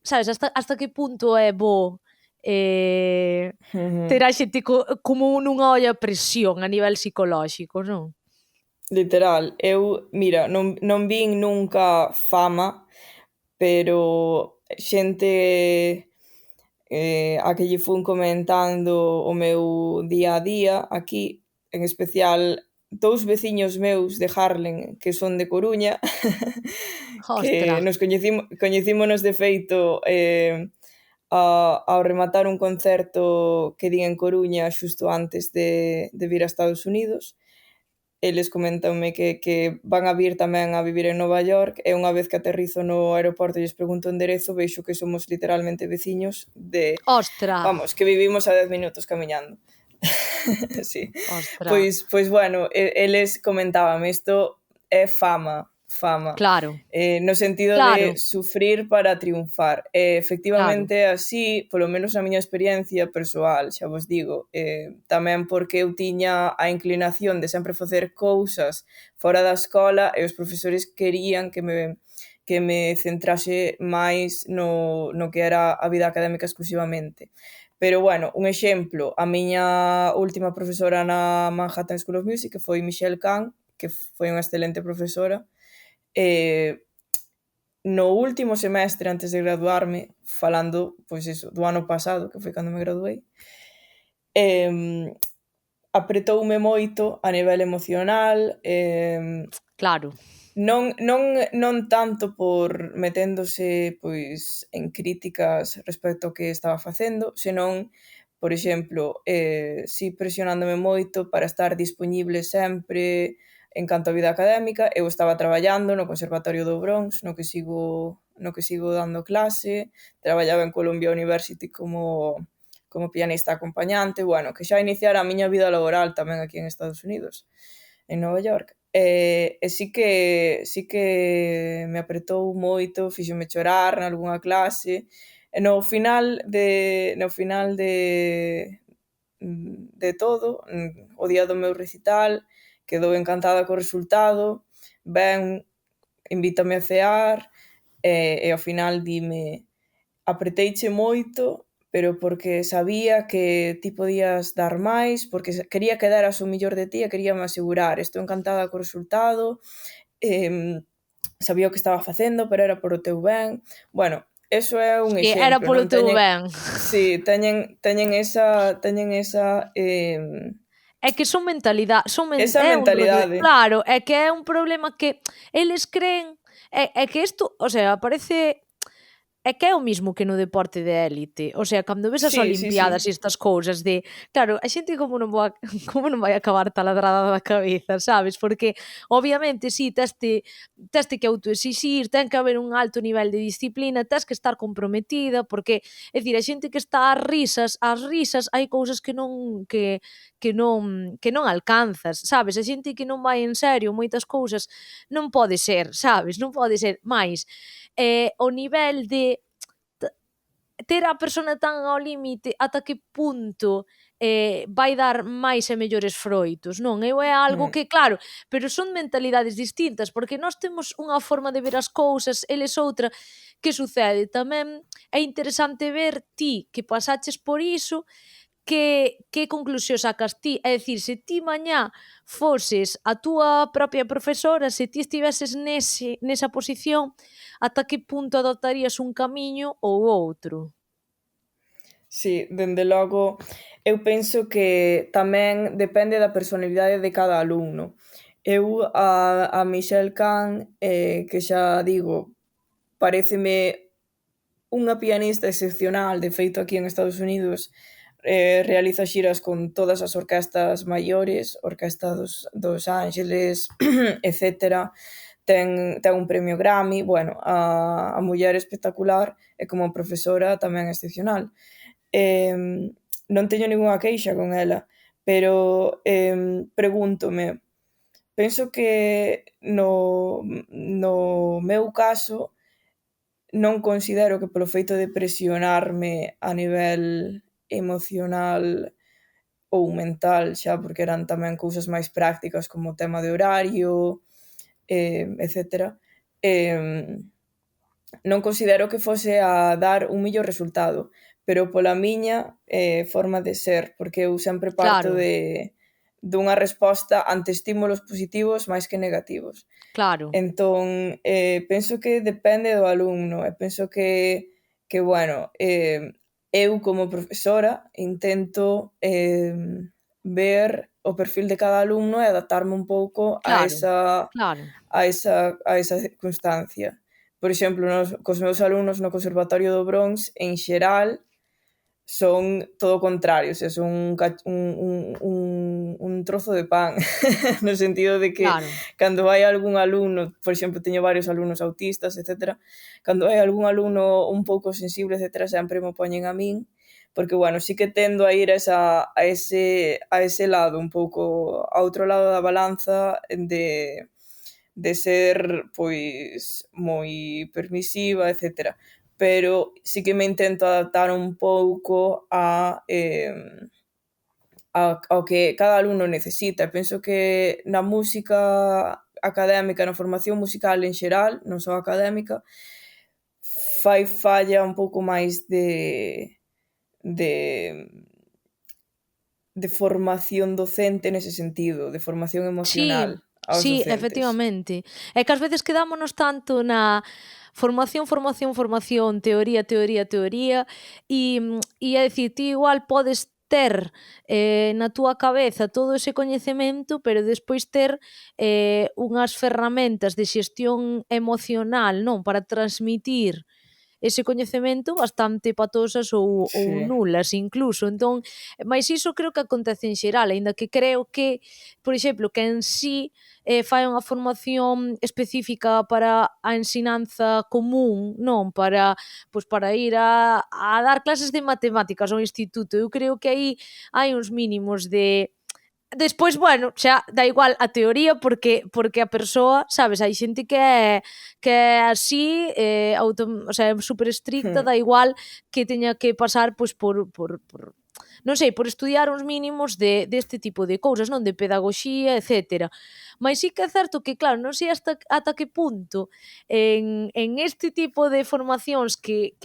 sabes, hasta que punto é bo ter a xente como nunha olla a presión a nivel psicolóxico, non? literal. Eu, mira, non vin nunca fama, pero xente a que lle fun comentando o meu día a día aquí, en especial 2 veciños meus de Harlem que son de Coruña, que Ostras, coñecímonos de feito ao rematar un concerto que din en Coruña xusto antes de vir a Estados Unidos. Eles coméntanme que van a vir tamén a vivir en Nova York e unha vez que aterrizo no aeroporto e lles pregunto o enderezo, veixo que somos literalmente veciños ostras, vamos, que vivimos a 10 minutos camiñando. Sí. ostras. Pois bueno, eles comentábanme, isto é fama, fama, Claro, no sentido de claro, sufrir para triunfar. claro, Efectivamente, así, polo menos a miña experiencia persoal, xa vos digo, tamén porque eu tiña a inclinación de sempre facer cousas fora da escola e os profesores querían que me centrase máis no que era a vida académica exclusivamente. Pero, bueno, un exemplo, a miña última profesora na Manhattan School of Music, que foi Michelle Kahn, que foi unha excelente profesora, eh, no último semestre antes de graduarme, falando, pois iso, do ano pasado, que foi cando me graduei, eh, apretoume moito a nivel emocional, claro. non tanto por meténdose, pois, en críticas respecto ao que estaba facendo, senón, por exemplo, si presionándome moito para estar dispoñible sempre en canto á vida académica. Eu estaba traballando no Conservatorio do Bronx, no que sigo dando clase, traballaba en Columbia University como pianista acompañante, bueno, que xa iniciara a miña vida laboral tamén aquí en Estados Unidos, en Nova York. E sí que me apretou moito, fíxome chorar nalgunha clase, e no final de todo, o día do meu recital, quedou encantada co resultado, ben, invítame a cear, e ao final dime: "Apreteiche moito, pero porque sabía que ti podías dar máis, porque quería que deras o mellor de ti e queríame asegurar. Estou encantada co resultado, sabía o que estaba facendo, pero era por o teu ben". Bueno, eso é un Sí, era exemplo, polo non? teu ben. Sí, teñen É que son mentalidade, esa é un rollo de mentalidade. claro, é que é un problema que eles creen é que isto, o sea, parece é que é o mismo que no deporte de élite. O sea, cando ves as Sí, sí, olimpiadas sí. e estas cousas de claro, a xente como non vai acabar taladrada da cabeza, sabes? Porque, obviamente, si, teste que autoexixir, ten que haber un alto nivel de disciplina, tes que estar comprometida, porque, é dicir, a xente que está ás risas, hai cousas que non alcanzas, sabes? A xente que non vai en serio moitas cousas non pode ser, sabes? Non pode ser. Mais, o nivel de t ter a persona tan ao límite ata que punto, vai dar máis e mellores froitos, non? Eu é algo Mm. que claro, pero son mentalidades distintas, porque nós temos unha forma de ver as cousas, eles outra. Que sucede? Tamén é interesante ver ti que pasaches por iso, que conclusión sacas ti? É dicir, se ti mañá foses a túa propia profesora, se ti estiveses nesa posición, ata que punto adoptarías un camiño ou outro? Sí, dende logo, eu penso que tamén depende da personalidade de cada alumno. Eu a Michelle Kahn, que xa digo, paréceme unha pianista excepcional. De feito, aquí en Estados Unidos, realiza xiras con todas as orquestas maiores, Orquesta dos Ángeles, etcétera. Ten un premio Grammy. Bueno, a muller espectacular e como profesora tamén excepcional. Non teño ningunha queixa con ela, pero pregúntome, penso que no meu caso non considero que polo feito de presionarme a nivel emocional ou mental xa, porque eran tamén cousas máis prácticas como o tema de horario, etcétera, non considero que fose a dar un millor resultado, pero pola miña forma de ser, porque eu sempre parto Claro, dunha resposta ante estímulos positivos máis que negativos. claro, Entón, penso que depende do alumno e penso que bueno, eu como profesora intento ver o perfil de cada alumno e adaptarme un pouco a claro, esa claro. circunstancia. Por exemplo, cos meus alumnos no Conservatorio do Bronx, en xeral, son todo o contrario, o sea, son un trozo de pan, no sentido de que Claro, cando hai algún alumno, por exemplo, teño varios alumnos autistas, etcétera, cando hai algún alumno un pouco sensible, etcétera, sempre mo poñen a min, porque, bueno, sí que tendo a ir a ese lado, un pouco a outro lado da balanza de ser pois moi permisiva, etcétera. Pero sí que me intento adaptar un pouco ao que cada alumno necesita. Penso que na música académica, na formación musical en xeral, non só académica, fai falla un pouco máis de de formación docente nese sentido, de formación Sí, emocional aos sí, docentes. efectivamente. É que ás veces quedámonos tanto na formación, teoría, teoría, teoría, e é dicir, ti igual podes ter na túa cabeza todo ese coñecemento, pero despois ter unhas ferramentas de xestión emocional, non, para transmitir ese coñecemento bastante patosas ou Sí. nulas incluso. Entón, mais iso creo que acontece en xeral, aínda que creo que, por exemplo, que en sí fai unha formación específica para a ensinanza común, non para, pois, para ir a dar clases de matemáticas ao instituto. Eu creo que aí hai uns mínimos de despois, bueno, xa dá igual a teoría porque a persoa, sabes, hai xente que é así, o sea, é super estricta, dá igual que teña que pasar pois por non sei, por estudiar uns mínimos deste tipo de cousas, non, de pedagoxía, etcétera. Mais sí que é certo que, claro, non sei ata que punto en este tipo de formacións que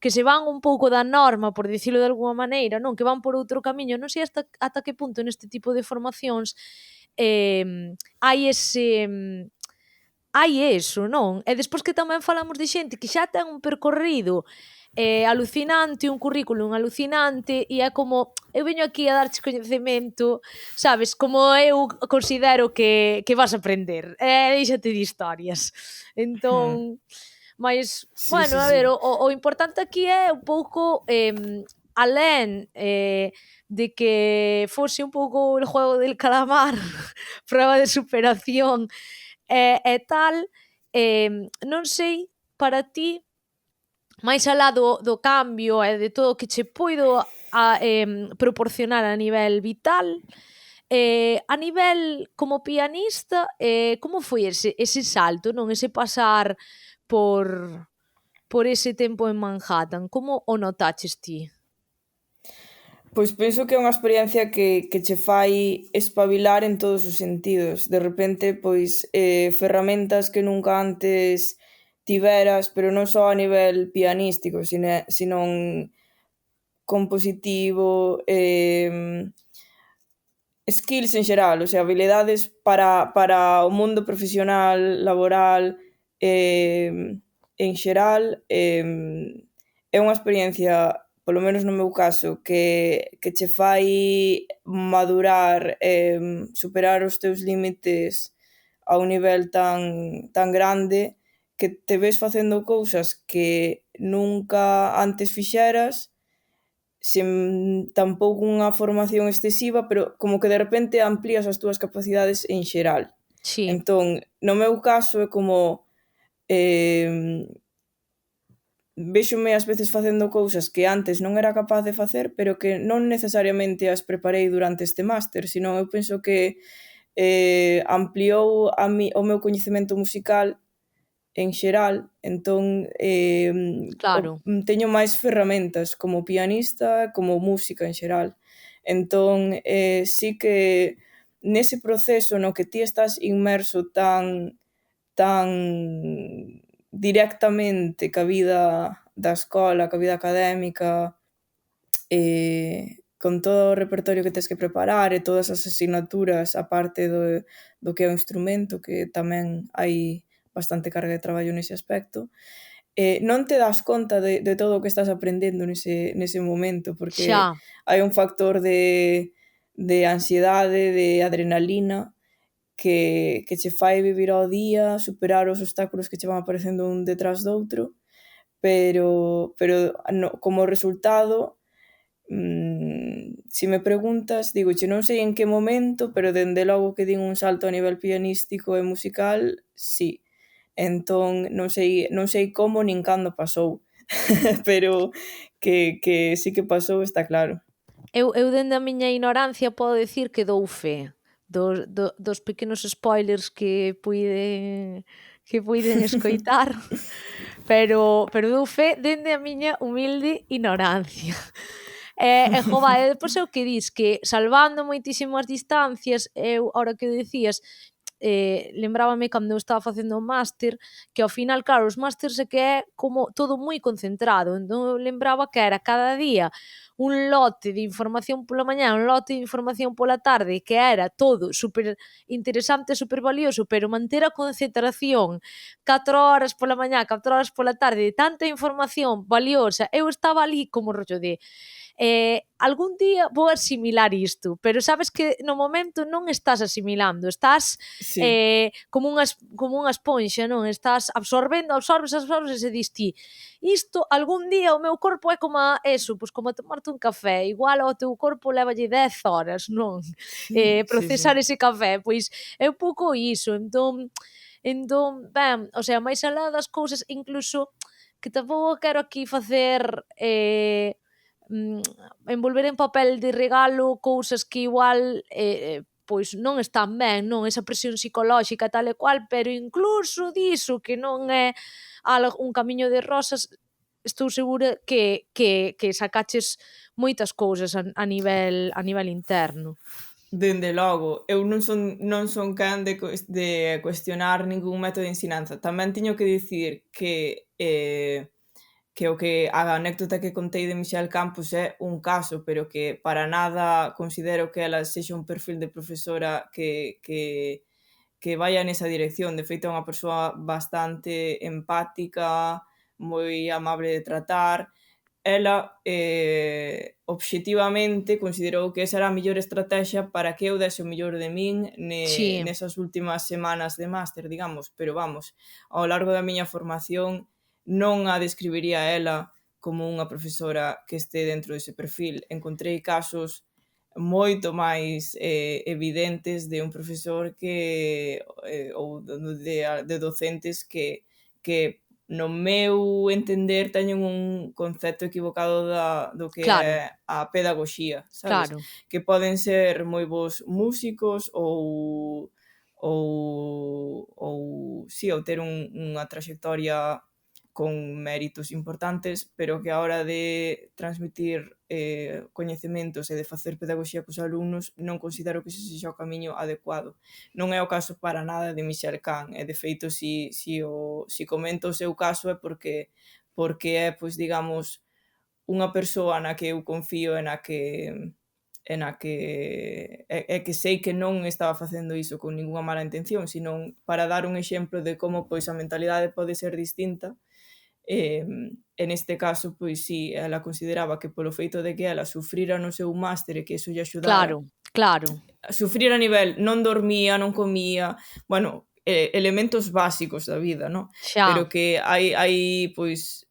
se van un pouco da norma, por dicilo de alguma maneira, non, que van por outro camiño, non sei ata que punto neste tipo de formacións hai ese hai eso, non? E despois que tamén falamos de xente que xa ten un percorrido alucinante, un currículum alucinante, e é como, eu veño aquí a darche coñecemento, sabes, como eu considero que vas a aprender, déixate de historias. Entón, mais, Sí, bueno, sí, a ver, sí. o importante aquí é un pouco, alén de que fose un pouco el juego del calamar, proba de superación e tal, non sei para ti, máis alá do cambio e de todo o que che puido proporcionar a nivel vital, a nivel como pianista, como foi ese salto, non? Ese pasar por ese tempo en Manhattan, como o notaches ti? Pois penso que é unha experiencia que che fai espabilar en todos os sentidos. De repente, pois, ferramentas que nunca antes tiveras, pero non só a nivel pianístico, senón compositivo, skills en xeral, o sea, habilidades para o mundo profesional, laboral, en xeral, é unha experiencia, polo menos no meu caso, que che fai madurar, superar os teus límites a un nivel tan grande que te ves facendo cousas que nunca antes fixeras sen tampouco unha formación excesiva, pero como que de repente amplías as túas capacidades en xeral. Sí, Entón, no meu caso é como véxome ás veces facendo cousas que antes non era capaz de facer, pero que non necesariamente as preparei durante este máster, senón eu penso que ampliou o meu coñecemento musical en xeral, entón claro. teño máis ferramentas como pianista, como música en xeral. Entón, sí que nese proceso no que ti estás inmerso tan directamente ca vida da escola, ca vida académica, con todo o repertorio que tes que preparar e todas as asignaturas a parte do que é o instrumento, que tamén hai bastante carga de traballo nese aspecto, non te das conta de todo o que estás aprendendo nese momento, porque Xa, hai un factor de ansiedade, de adrenalina, que che fai vivir ao día, superar os obstáculos que che van aparecendo un detrás doutro, pero como resultado, se me preguntas, dígoche, non sei en que momento, pero dende logo que din un salto a nivel pianístico e musical, sí. Entón, non sei como nin cando pasou, pero que sí que pasou está claro. eu dende a miña ignorancia podo dicir que dou fe, dos pequenos spoilers que puiden escoitar, pero dou fe dende a miña humilde ignorancia. Jova, e depois é o que dis, que salvando moitísimas distancias, eu, ahora que o dicías, lembrábame cando eu estaba facendo o máster, que ao final, claro, os másters é que é como todo moi concentrado, entón eu lembraba que era cada día un lote de información pola mañá, un lote de información pola tarde, que era todo super interesante, super valioso, pero manter a concentración 4 horas pola mañá, 4 horas pola tarde, de tanta información valiosa, eu estaba ali como rollo de algún día vou asimilar isto, pero sabes que no momento non estás asimilando, estás Sí, como unha esponxa, non? Estás absorbes e dis ti, isto algún día o meu corpo é como eso, pois como tomarte un café, igual ao teu corpo levalle 10 horas, non? sí, Procesar sí. ese café, pois é un pouco iso, ben, o sea, máis alá das cousas, incluso que tampouco quero aquí facer mm, envolver en papel de regalo cousas que igual pois non están ben, non? Esa presión psicolóxica tal e cual, pero incluso diso que non é un camiño de rosas, estou segura que sacaches moitas cousas a nivel interno. Dende logo, eu non son quen de cuestionar ningún método de ensinanza. Tamén teño que dicir que a anécdota que contei de Michelle Campos é un caso, pero que para nada considero que ela sexa un perfil de profesora que vaya nesa dirección. De feito, é unha persoa bastante empática, moi amable de tratar. Ela, obxectivamente, considerou que esa era a mellor estrategia para que eu dese o mellor de min Sí, nesas últimas semanas de máster, digamos. Pero vamos, ao largo da miña formación non a describiría ela como unha profesora que este dentro dese perfil. Encontrei casos moito máis evidentes de un profesor ou de docentes que no meu entender teñen un concepto equivocado do que claro, é a pedagoxía, sabes? claro. Que poden ser moi bons músicos ou ter unha traxectoria con méritos importantes, pero que a hora de transmitir coñecementos e de facer pedagogía cos alumnos non considero que ese sexa o camiño adecuado. Non é o caso para nada de Michel Kahn, e de feito, si comento o seu caso é porque é, pois, digamos, unha persoa na que eu confío que sei que non estaba facendo iso con ningunha mala intención, sino para dar un exemplo de como, pois, a mentalidade pode ser distinta. En este caso, pois sí, ela consideraba que polo feito de que ela sufrira no seu máster e que iso lle axudara Claro, claro, a sufrir a nivel non dormía, non comía, bueno, elementos básicos da vida, ¿no? xa. Pero que hai pois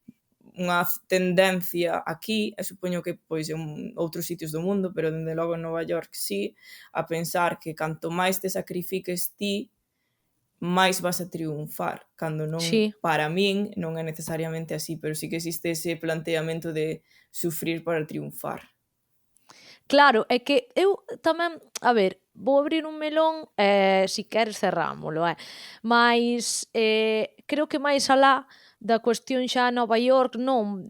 unha tendencia aquí, e supoño que pois en outros sitios do mundo, pero dende logo en Nova York sí, a pensar que canto máis te sacrifiques ti, máis vas a triunfar, cando non, Sí, para min, non é necesariamente así, pero sí que existe ese planteamento de sufrir para triunfar. claro, é que eu tamén, a ver, vou abrir un melón e si queres cerrámolo, mais creo que máis alá da cuestión xa a Nova York non,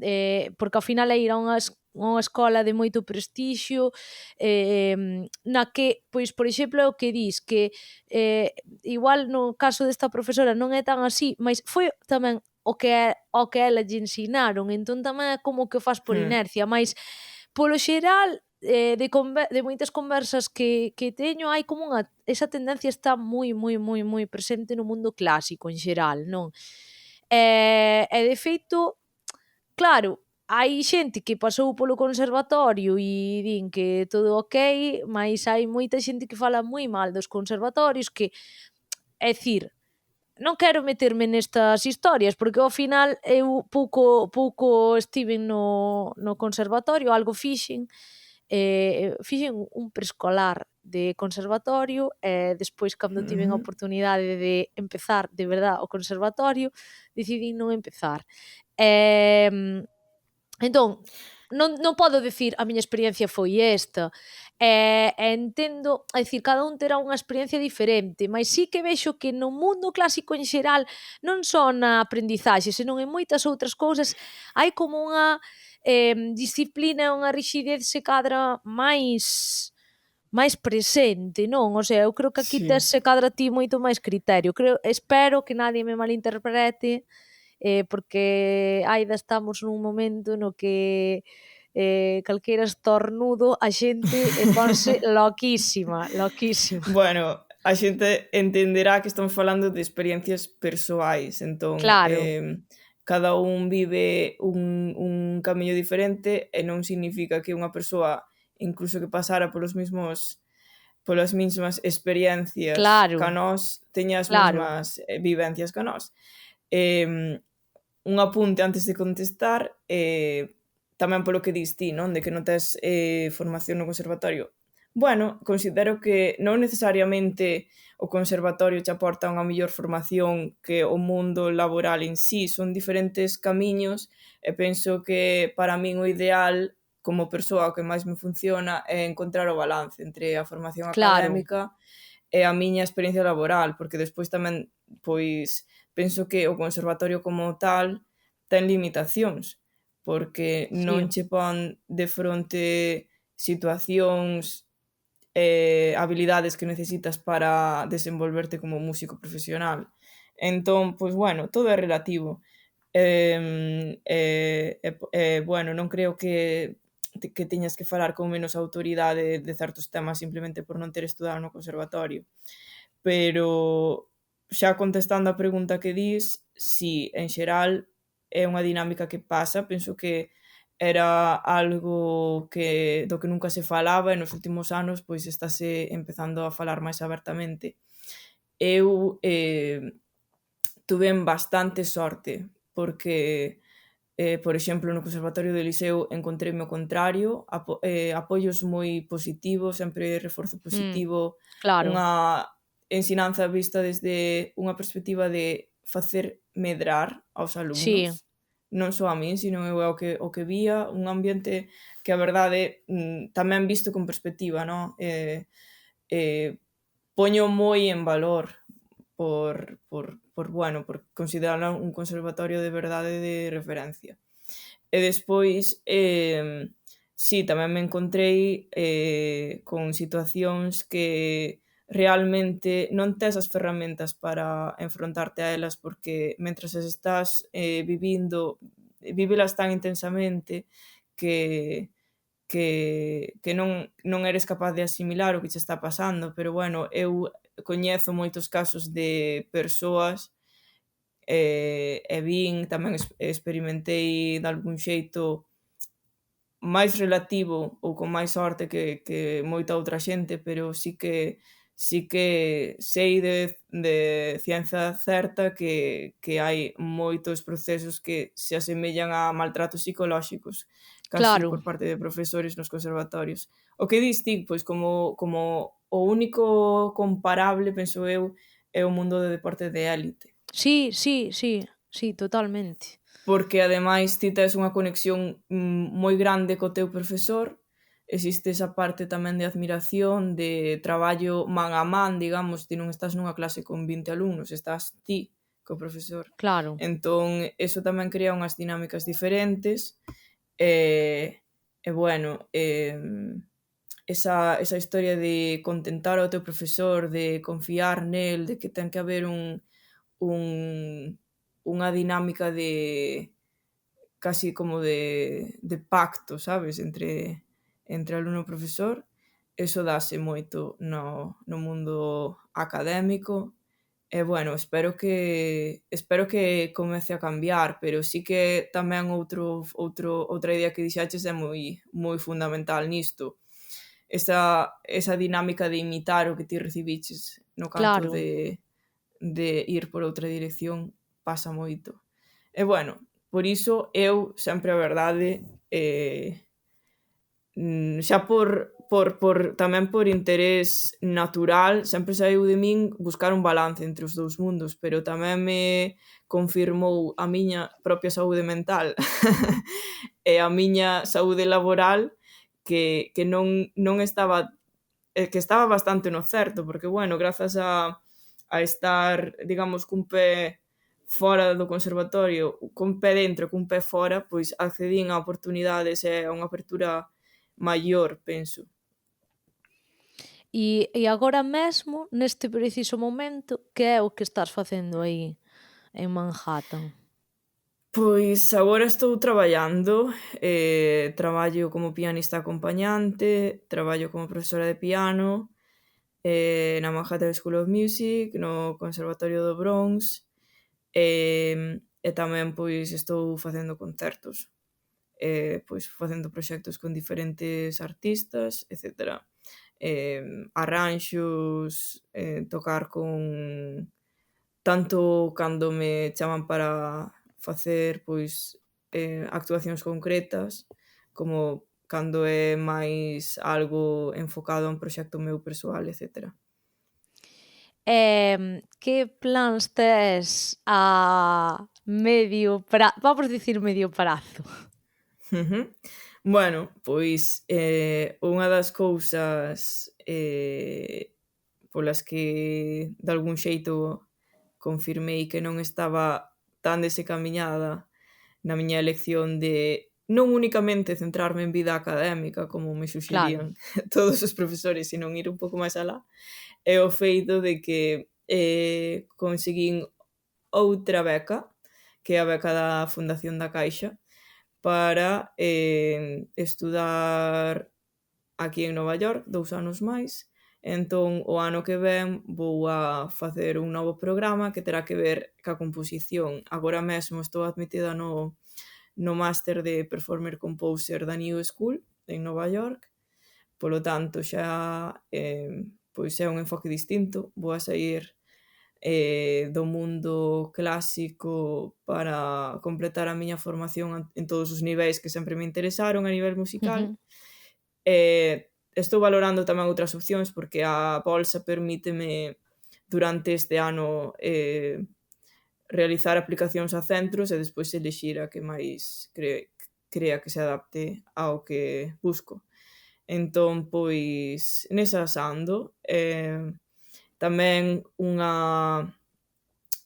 porque ao final é ir a unha escola de moito prestixio, na que, pois, por exemplo, é o que dis, que igual no caso desta profesora non é tan así, mas foi tamén o que ela lle ensinaron, entón tamén é como que o fas por Hmm. inercia, mais polo xeral de moitas conversas que teño hai como esa tendencia está moi, moi, moi, moi presente no mundo clásico en xeral, non? E de feito, claro, hai xente que pasou polo conservatorio e din que todo ok, mais hai moita xente que fala moi mal dos conservatorios é dicir, non quero meterme nestas historias, porque ao final eu pouco estiven no conservatorio, algo fixen un preescolar de conservatorio e despois cando tiven a Ujú. oportunidade de empezar de verdad o conservatorio, decidín non empezar. Entón, non podo dicir a miña experiencia foi esta, e entendo, é dicir, cada un terá unha experiencia diferente, mais sí que vexo que no mundo clásico en xeral, non só na aprendizaxe, senón en moitas outras cousas, hai como unha disciplina e unha rixidez se cadra máis presente, non? O sea, eu creo que aquí Sí. tes se cadra ti moito máis criterio. Espero que nadie me malinterprete, porque aínda estamos nun momento no que calquera estornudo a xente ponse loquísima, loquísima. Bueno, a xente entenderá que estamos falando de experiencias persoais, entón, Claro, cada un vive un camiño diferente e non significa que unha persoa, incluso que pasara polas mesmas experiencias ca claro, nós, teña as claro. mesmas vivencias ca nós. Eh, un apunte antes de contestar, tamén polo que dis ti, non? De que non tes formación no conservatorio. Bueno, considero que non necesariamente o conservatorio che aporta unha mellor formación que o mundo laboral en sí, son diferentes camiños e penso que para min o ideal como persoa o que máis me funciona é encontrar o balance entre a formación Claro, académica e a miña experiencia laboral, porque despois tamén, pois, penso que o conservatorio como tal ten limitacións, porque sí, non che pon de fronte situacións habilidades que necesitas para desenvolverte como músico profesional. Entón, pois bueno, todo é relativo. Bueno, non creo que teñas que falar con menos autoridade de certos temas simplemente por non ter estudado no conservatorio. Pero xa contestando a pregunta que dis, si, en xeral é unha dinámica que pasa, penso que era algo do que nunca se falaba e nos últimos anos pois estáse empezando a falar máis abertamente. Eu tuven bastante sorte porque por exemplo, no Conservatorio de Liceo encontreime o contrario, apoios moi positivos, sempre reforzo mm, positivo, claro, unha ensinanza vista desde unha perspectiva de facer medrar aos sí, alumnos, non só a min, sino eu o que vía, un ambiente que a verdade tamén visto con perspectiva, no? Poño moi en valor por considerarlo un conservatorio de verdade de referencia. E despois, si, tamén me encontrei con situacións que realmente non tes as ferramentas para enfrontarte a elas porque mentras as estás vívelas tan intensamente que non eres capaz de asimilar o que che está pasando, pero bueno, eu coñezo moitos casos de persoas e vin, tamén experimentei dalgún xeito máis relativo ou con máis sorte que moita outra xente, pero sí que sei de ciencia certa que hai moitos procesos que se asemellan a maltratos psicolóxicos, casi claro. por parte de profesores nos conservatorios. O que dis ti, pois como o único comparable, penso eu, é o mundo do deporte de élite. Sí, sí, sí, sí, totalmente. Porque ademais ti tes unha conexión moi grande co teu profesor, existe esa parte tamén de admiración, de traballo man a man, digamos, ti non estás nunha clase con 20 alumnos, estás ti co profesor. Claro, Entón, eso tamén crea unhas dinámicas diferentes e bueno, esa historia de contentar ao teu profesor, de confiar nel, de que ten que haber un unha dinámica de casi como de pacto, sabes, entre alumno e profesor, eso dáse moito no mundo académico e, bueno, espero que comece a cambiar, pero sí que tamén outra idea que dixaches é moi fundamental nisto. Esa dinámica de imitar o que ti recibiches no canto claro. de ir por outra dirección pasa moito. E bueno, por iso eu sempre a verdade xa tamén por interés natural, sempre saiu de min buscar un balance entre os dous mundos, pero tamén me confirmou a miña propia saúde mental e a miña saúde laboral que non estaba que estaba bastante no certo, porque, bueno, grazas a estar, digamos, cun pé fora do conservatorio, cun pé dentro, cun pé fora, pois accedín a oportunidades e a unha apertura maior, penso. E agora mesmo, neste preciso momento, que é o que estás facendo aí en Manhattan? Pois agora estou traballando, traballo como pianista acompañante, traballo como profesora de piano, na Manhattan School of Music, no Conservatorio do Bronx, e tamén pois estou facendo concertos, pois facendo proxectos con diferentes artistas, etcétera. Arranxos, tocar con tanto cando me chaman para facer pois actuacións concretas, como cando é máis algo enfocado a un proxecto meu persoal, etcétera. Que plans tes a vamos dicir medio prazo? Bueno, pois unha das cousas polas que de algún xeito confirmei que non estaba tan desencamiñada na miña elección de non únicamente centrarme en vida académica, como me Claro. suxerían todos os profesores, sino ir un pouco máis alá, é o feito de que conseguín outra beca, que é a beca da Fundación da Caixa, para estudar aquí en Nova York 2 anos máis. Entón, o ano que ven vou a facer un novo programa que terá que ver ca composición. Agora mesmo estou admitida no máster de Performer Composer da New School en Nova York. Polo tanto, xa pois é un enfoque distinto. Vou a sair do mundo clásico para completar a miña formación en todos os niveis que sempre me interesaron a nivel musical. Estou valorando tamén outras opcións porque a bolsa permíteme durante este ano realizar aplicacións a centros e despois elixir a que máis crea que se adapte ao que busco. Entón, pois, nesas ando. Tamén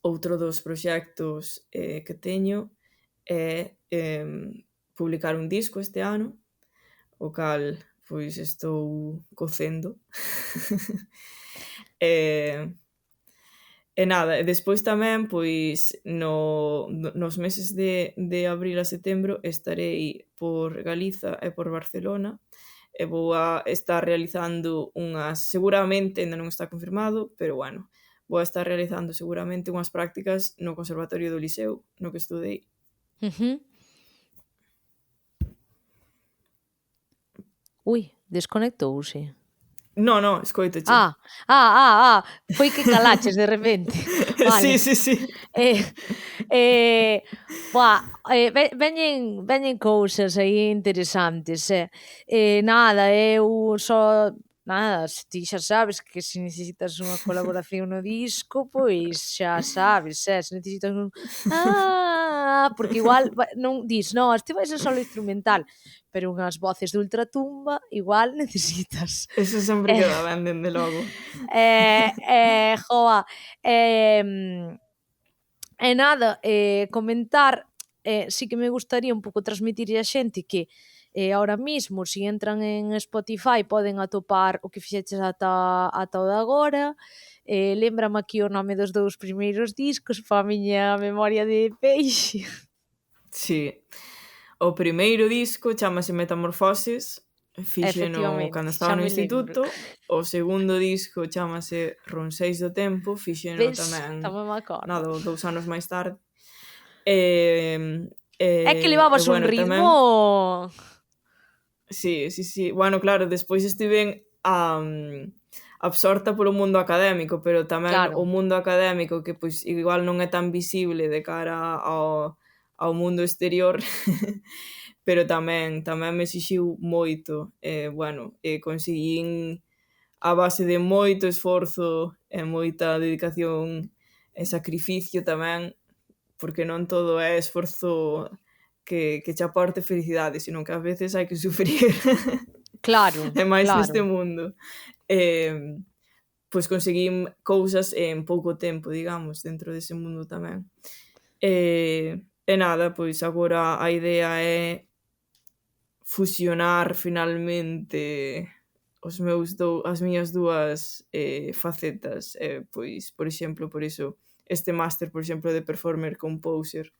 outro dos proxectos que teño é publicar un disco este ano, o cal pois estou cocendo. E nada, e despois tamén, pois, nos meses de abril a setembro estarei por Galiza e por Barcelona e vou a estar realizando seguramente, ainda non está confirmado, pero bueno, vou a estar realizando seguramente unhas prácticas no Conservatorio do Liceo, no que estudei. Ui, desconectouse. No, escoitoche. Foi que calaches de repente. Vale. Sí. Veñen cousas aí interesantes, nada, eu só ti xa sabes que se necesitas unha colaboración no disco, pois xa sabes, se necesitas porque igual non dis, non, este vai ser solo instrumental, pero unhas voces de ultratumba igual necesitas. Eso sempre queda ben, dende logo. Joa, nada, comentar, si que me gustaría un pouco transmitirlle a xente que ahora mismo, si entran en Spotify, poden atopar o que fixeches ata o de agora. Lémbrame aquí o nome dos 2 primeiros discos pa a miña memoria de peixe. Sí. O primeiro disco chámase Metamorfoses, fíxeno cando estaba no instituto. O segundo disco chámase Ronseis do Tempo, fíxeno tamén 2 anos máis tarde. É que levabas un ritmo. Sí. Bueno, claro, despois estiven absorta polo mundo académico, pero tamén o mundo académico que pois igual non é tan visible de cara ao mundo exterior, pero tamén me exixiu moito. Conseguín a base de moito esforzo e moita dedicación e sacrificio tamén, porque non todo é esforzo que che aporte felicidade, sino que ás veces hai que sufrir. Claro, E máis neste claro. mundo. Pois conseguín cousas en pouco tempo, digamos, dentro dese mundo tamén. E nada, pois agora a idea é fusionar finalmente as miñas dúas facetas. Pois, por exemplo, por iso, este máster, por exemplo, de Performer Composer,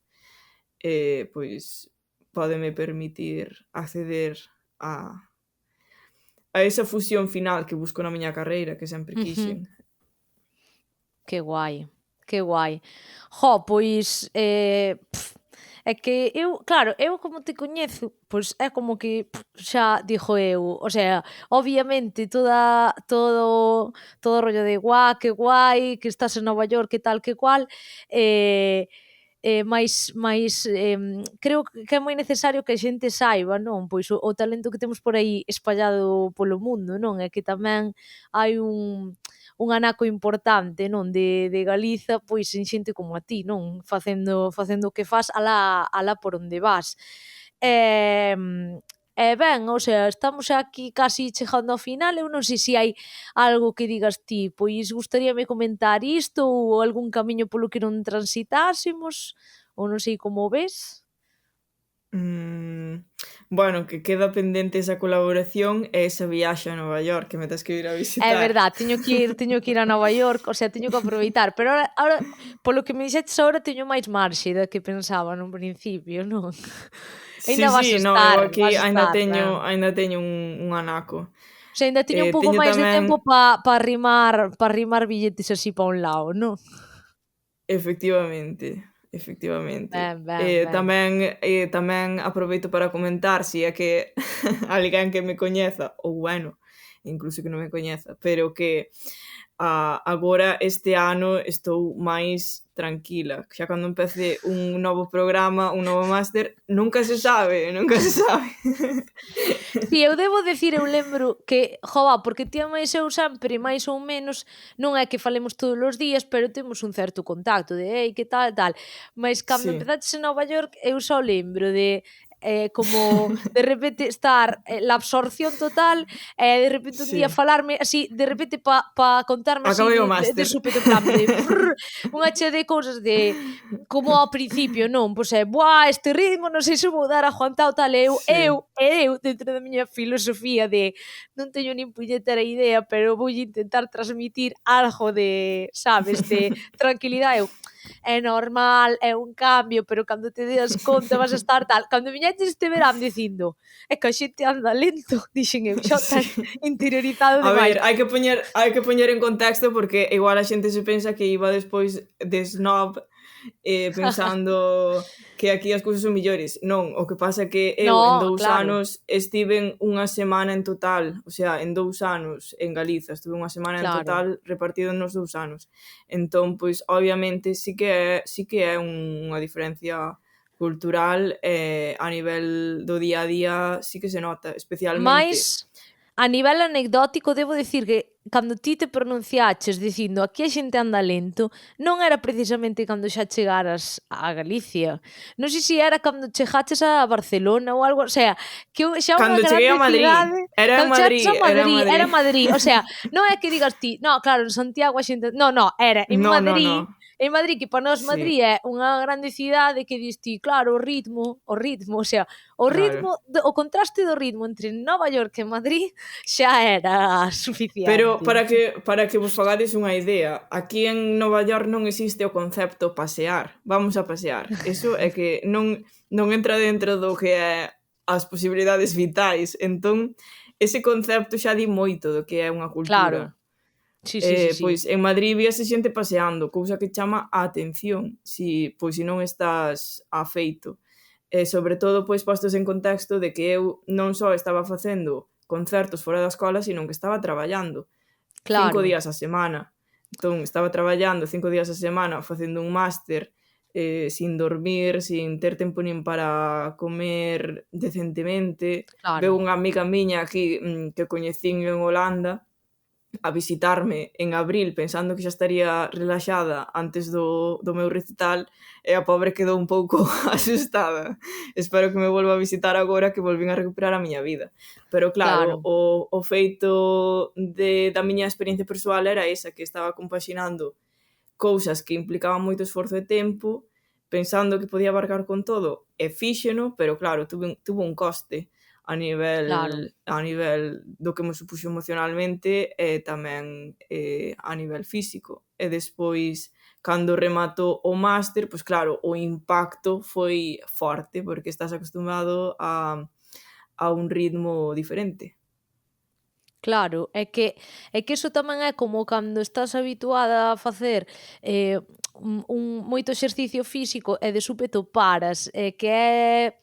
pois pódeme permitir acceder a esa fusión final que busco na miña carreira, que sempre quixen. Que guai, que guai. Pois, é que claro, eu como te coñezo, pois é como que xa digo eu, o sea, obviamente todo o rollo de guau, que guai, que estás en Nova York, que tal, que cual, creo que é moi necesario que a xente saiba, non? Pois o talento que temos por aí espallado polo mundo, non? E que tamén hai un anaco importante, non, de Galiza, pois en xente como a ti, non, facendo o que fas alá por onde vas. Ben, o sea, estamos xa aquí casi chegando ao final, eu non sei se hai algo que digas ti, pois gustaríame comentar isto ou algún camiño polo que non transitásemos, ou non sei como o ves. Bueno, que queda pendente esa colaboración e esa viaxe a Nova York que me tes que ir a É visitar. verdad, teño que ir a Nova York, o sea, teño que aproveitar, pero ahora polo que me dixetes agora teño máis marxe da que pensaba nun principio, non? Aínda Sí, no, eu aquí vas estar, ben. aínda teño un anaco. O sea, aínda teño un pouco Teño máis de tamén, tempo pa arrimar billetes así pa un lado, non? efectivamente. Ben, ben, ben. Tamén aproveito para comentar si é que alguén que me coñeza, ou bueno, incluso que non me coñeza, pero que agora este ano estou máis tranquila. Xa cando empece un novo programa, un novo máster, nunca se sabe. Si, eu debo dicir, eu lembro que, porque ti e máis eu sempre, máis ou menos, non é que falemos todos os días, pero temos un certo contacto de, que tal, tal. Mais cando Sí, empezaches en Nova York, eu só lembro de como de repente estar la absorción total e de repente un día sí. falarme así, de repente contarme así Acabei o de máster. súpeto, en plan de unha chea de cousas de como ao principio, non? Pois buah, este ritmo, non sei se vou dar aguantado tal, e Sí. eu dentro da miña filosofía de non teño nin puñetera idea, pero vou intentar transmitir algo de, sabes, de tranquilidade, é normal, é un cambio, pero cando te das conta vas a estar tal. Cando viñeches este verán dicindo é que a xente anda lento, dixen eu, xa Sí. estás interiorizado A demais. ver, hai que poñer en contexto porque igual a xente se pensa que iba despois de snob pensando que aquí as cousas son millores. Non, o que pasa é que eu en No, 2 claro, anos estiven unha semana en total, o sea, en 2 anos en Galiza, estuve unha semana en claro. total repartido nos 2 anos. Entón, pois, obviamente, sí que é unha diferencia cultural, a nivel do día a día sí que se nota, especialmente. Mais, a nivel anecdótico, debo dicir que cando ti te pronunciaches dicindo aquí a xente anda lento, non era precisamente cando xa chegaras a Galicia. Non sei se era cando chegaches a Barcelona ou algo, o sea, que xa unha Cando cheguei a grande Madrid, cidade, era en cando chegaches a Madrid, era en Madrid, Madrid. era Madrid, o sea, non é que digas ti, no, claro, en Santiago a xente, no, era en No, no, Madrid. no. En Madrid, que para nós Sí, Madrid é unha grande cidade que dis ti, claro, o sea, o claro. ritmo, o contraste do ritmo entre Nova York e Madrid xa era Pero suficiente. para que vos fagades unha idea, aquí en Nova York non existe o concepto pasear. Vamos a pasear. Eso é que non entra dentro do que é as posibilidades vitais. Entón, ese concepto xa di moito do que é unha Claro, cultura. sí. Pois en Madrid víase xente paseando, cousa que chama a atención, se non estás afeito. Sobre todo, pois, postos en contexto de que eu non só estaba facendo concertos fora da escola, sino que estaba traballando 5 Claro. días a semana. Entón, estaba traballando 5 días a semana facendo un máster sin dormir, sin ter tempo nin para comer decentemente. Veu Claro, unha amiga miña aquí que coñecín en Holanda a visitarme en abril pensando que xa estaría relaxada antes do meu recital e a pobre quedou un pouco asustada. Espero que me volva a visitar agora que volvín a recuperar a miña vida. Pero claro, claro, o feito da miña experiencia persoal era esa, que estaba compaxinando cousas que implicaban moito esforzo e tempo, pensando que podía abarcar con todo, e fíxeno, pero claro, tuvo un coste claro. a nivel do que me supuxo emocionalmente e tamén a nivel físico. E despois, cando remato o máster, pois claro, o impacto foi forte, porque estás acostumado a un ritmo diferente. Claro, é que iso tamén é como cando estás habituada a facer moito exercicio físico e de súpeto paras, que é,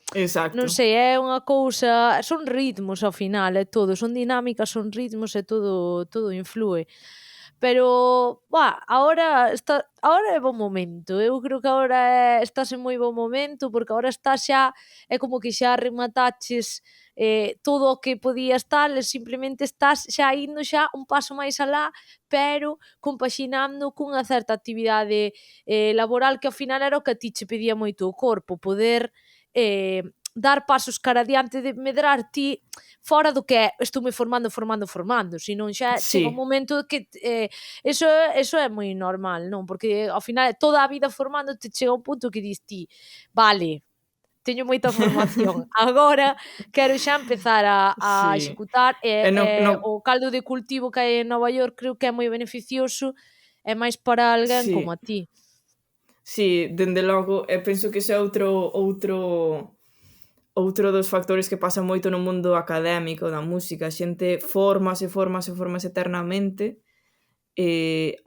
non Exacto. sei, é unha cousa, son ritmos ao final, é todo, son dinámicas, son ritmos e todo inflúe. Pero, agora é bo momento. Eu creo que agora estás en moi bo momento, porque agora estás xa, é como que xa remataches todo o que podías tal, e simplemente estás xa indo xa un paso máis alá, pero compaxinando cunha certa actividade laboral, que ao final era o que a ti che pedía moito o corpo, poder dar pasos cara adiante, de medrar ti fora do que é estoume formando, senón xa chega un Sí, momento que eso é moi normal, non? Porque ao final toda a vida formándote, chega un punto que dis ti: "Vale, teño moita formación, agora quero xa empezar a sí. executar", E non, o caldo de cultivo que hai en Nova York creo que é moi beneficioso, e máis para alguén como sí. a ti. Sí, dende logo, e penso que ese é outro dos factores que pasa moito no mundo académico da música. A xente fórmase eternamente,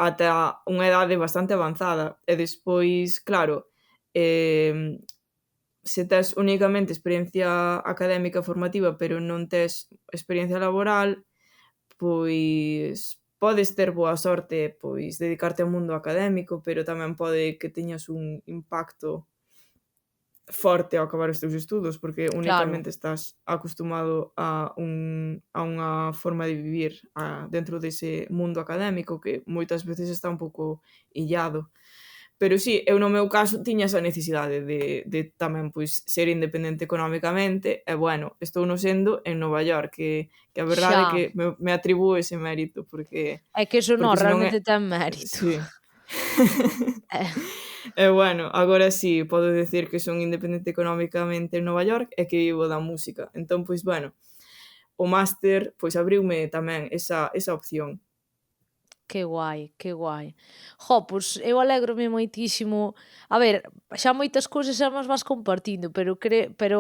ata unha idade bastante avanzada. E despois, claro, se tes únicamente experiencia académica formativa, pero non tes experiencia laboral, pois podes ter boa sorte, pois dedicarte ao mundo académico, pero tamén pode que teñas un impacto forte ao acabar os teus estudos, porque Claro. únicamente estás acostumado a unha forma de vivir dentro dese mundo académico que moitas veces está un pouco illado. Pero sí, eu no meu caso tiña esa necesidade de tamén pois ser independente económicamente e bueno, estou no sendo en Nova York, que a verdade é Xa, que me atribúo ese mérito é que eso non, porque senón realmente é ten mérito. sí. Eh, E bueno, agora sí, podo decir que son independente económicamente en Nova York e que vivo da música. Entón, pois, bueno, o máster, pois, abriume tamén esa opción. Que guai, que guai. Pois eu alégrome moitísimo. A ver, xa moitas cousas xa nos vas compartindo, pero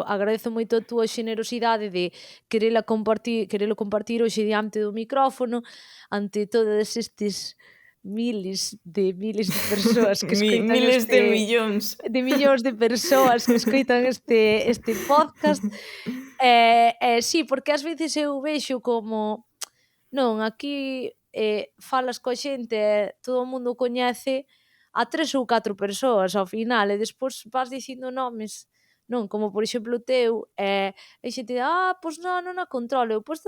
agradezo moito a túa xenerosidade de querelo compartir hoxe diante do micrófono, ante todos estes miles de persoas que escoitan Miles de millóns. de millóns de persoas que escoitan este podcast. Sí, porque ás veces eu vexo como non, aquí falas coa xente e todo o mundo coñece a 3 ou 4 persoas ao final, e despois vas dicindo nomes, non, como por exemplo o teu, e a xente di: pois non a controlo", eu: "Pois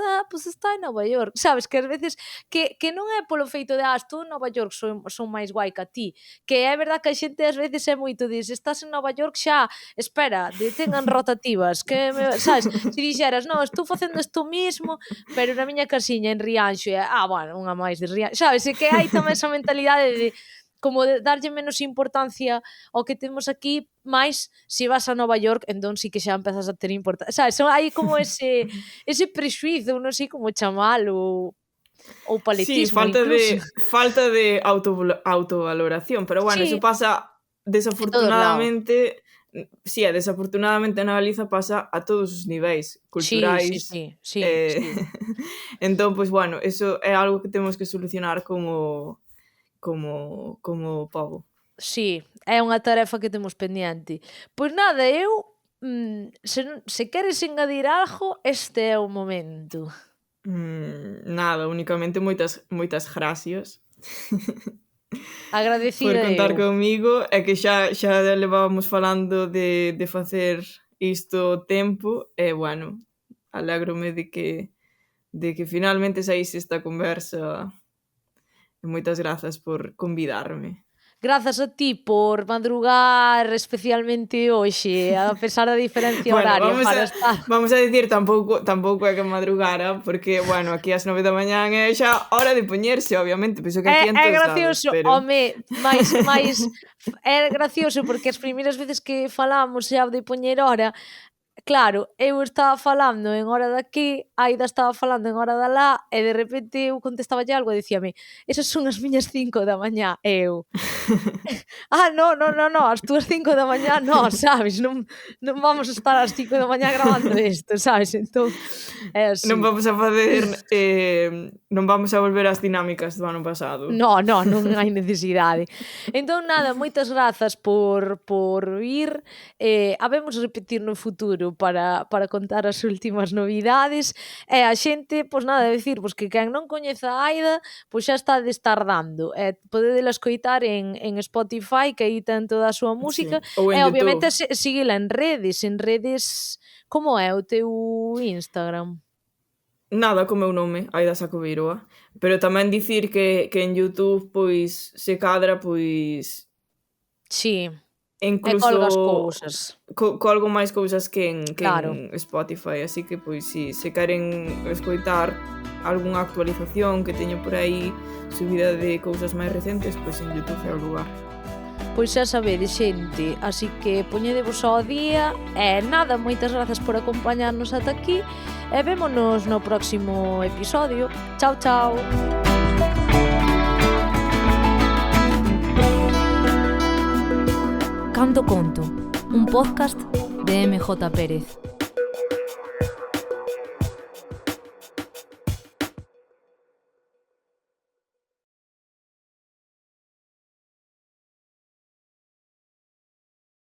está en Nova York", sabes, que ás veces que non é polo feito de: estou en Nova York, son máis guai ca ti, que é verdad que a xente ás veces é moito de: "Se estás en Nova York xa, espera, detengan rotativas", que me sabes, se dixeras: "Non, estou facendo isto mismo, pero na miña casiña en Rianxo", e bueno, unha máis de Rianxo, sabes? E que hai tamén esa mentalidade de como de darlle menos importancia ao que temos aquí, máis se vas a Nova York, entón sí que xa empezas a ter sabes? Hai como ese prexuízo, non sei como chamalo, ou Sí, paletismo incluso. falta de autovaloración, pero bueno, eso Sí, pasa en todos lados. desafortunadamente, sí, e desafortunadamente na Galiza pasa a todos os niveis Sí, sí, culturais, sí, sí, eh, sí. entón, pois, bueno, eso é algo que temos que solucionar como pobo. Sí, é unha tarefa que temos pendiente. Pois nada, eu, se queres engadir algo, este é o momento. Nada, únicamente moitas gracias. Agradecida por contar eu. comigo, e que xa levábamos falando de facer isto tempo, e bueno, alégrome de que finalmente saíse esta conversa, e moitas grazas por convidarme. Grazas a ti por madrugar especialmente hoxe, a pesar da diferencia Bueno, horaria para estar... vamos a dicir tampouco é que madrugara, porque, bueno, aquí ás 9 da mañá é xa hora de poñerse, obviamente, penso que aquí en É todos lados, gracioso, pero... home, máis é gracioso porque as primeiras veces que falamos xa de poñer hora, claro, eu estaba falando en hora de aquí, Aida estaba falando en hora de alá, e de repente eu contestaballe algo e dicíame: "Esas son as miñas 5 da mañá", e eu: no, as túas 5 da mañá no, sabes, non vamos a estar ás 5 da mañá grabando isto, sabes, entón é así. Non vamos a facer, non vamos a volver ás dinámicas do ano pasado. Non hai necesidade. Entón, nada, moitas grazas por vir. Habemos repetir no futuro para contar as últimas novidades. E a xente, pois nada, decirvos que quen non coñeza a Aida, pois xa está tardando. Podedela escoitar en Spotify, que aí ten toda a súa música. Sí. Ou en E, obviamente, YouTube. síguela en redes. Como é o teu Instagram? Nada co meu nome, Aida Sacoviroa. Pero tamén dicir que en YouTube, pois, se cadra, pois... Sí, e incluso colgas cousas. Colgo máis cousas que Claro. en Spotify, así que, pois, si se queren escoitar algunha actualización que teño por aí, subida de cousas máis recentes, pois en YouTube é o lugar. Pois xa sabedes, xente, así que poñedevos ao día e nada, moitas grazas por acompañarnos ata aquí e vémonos no próximo episodio. Chao, chao. Canto Conto, un podcast de MJ Pérez.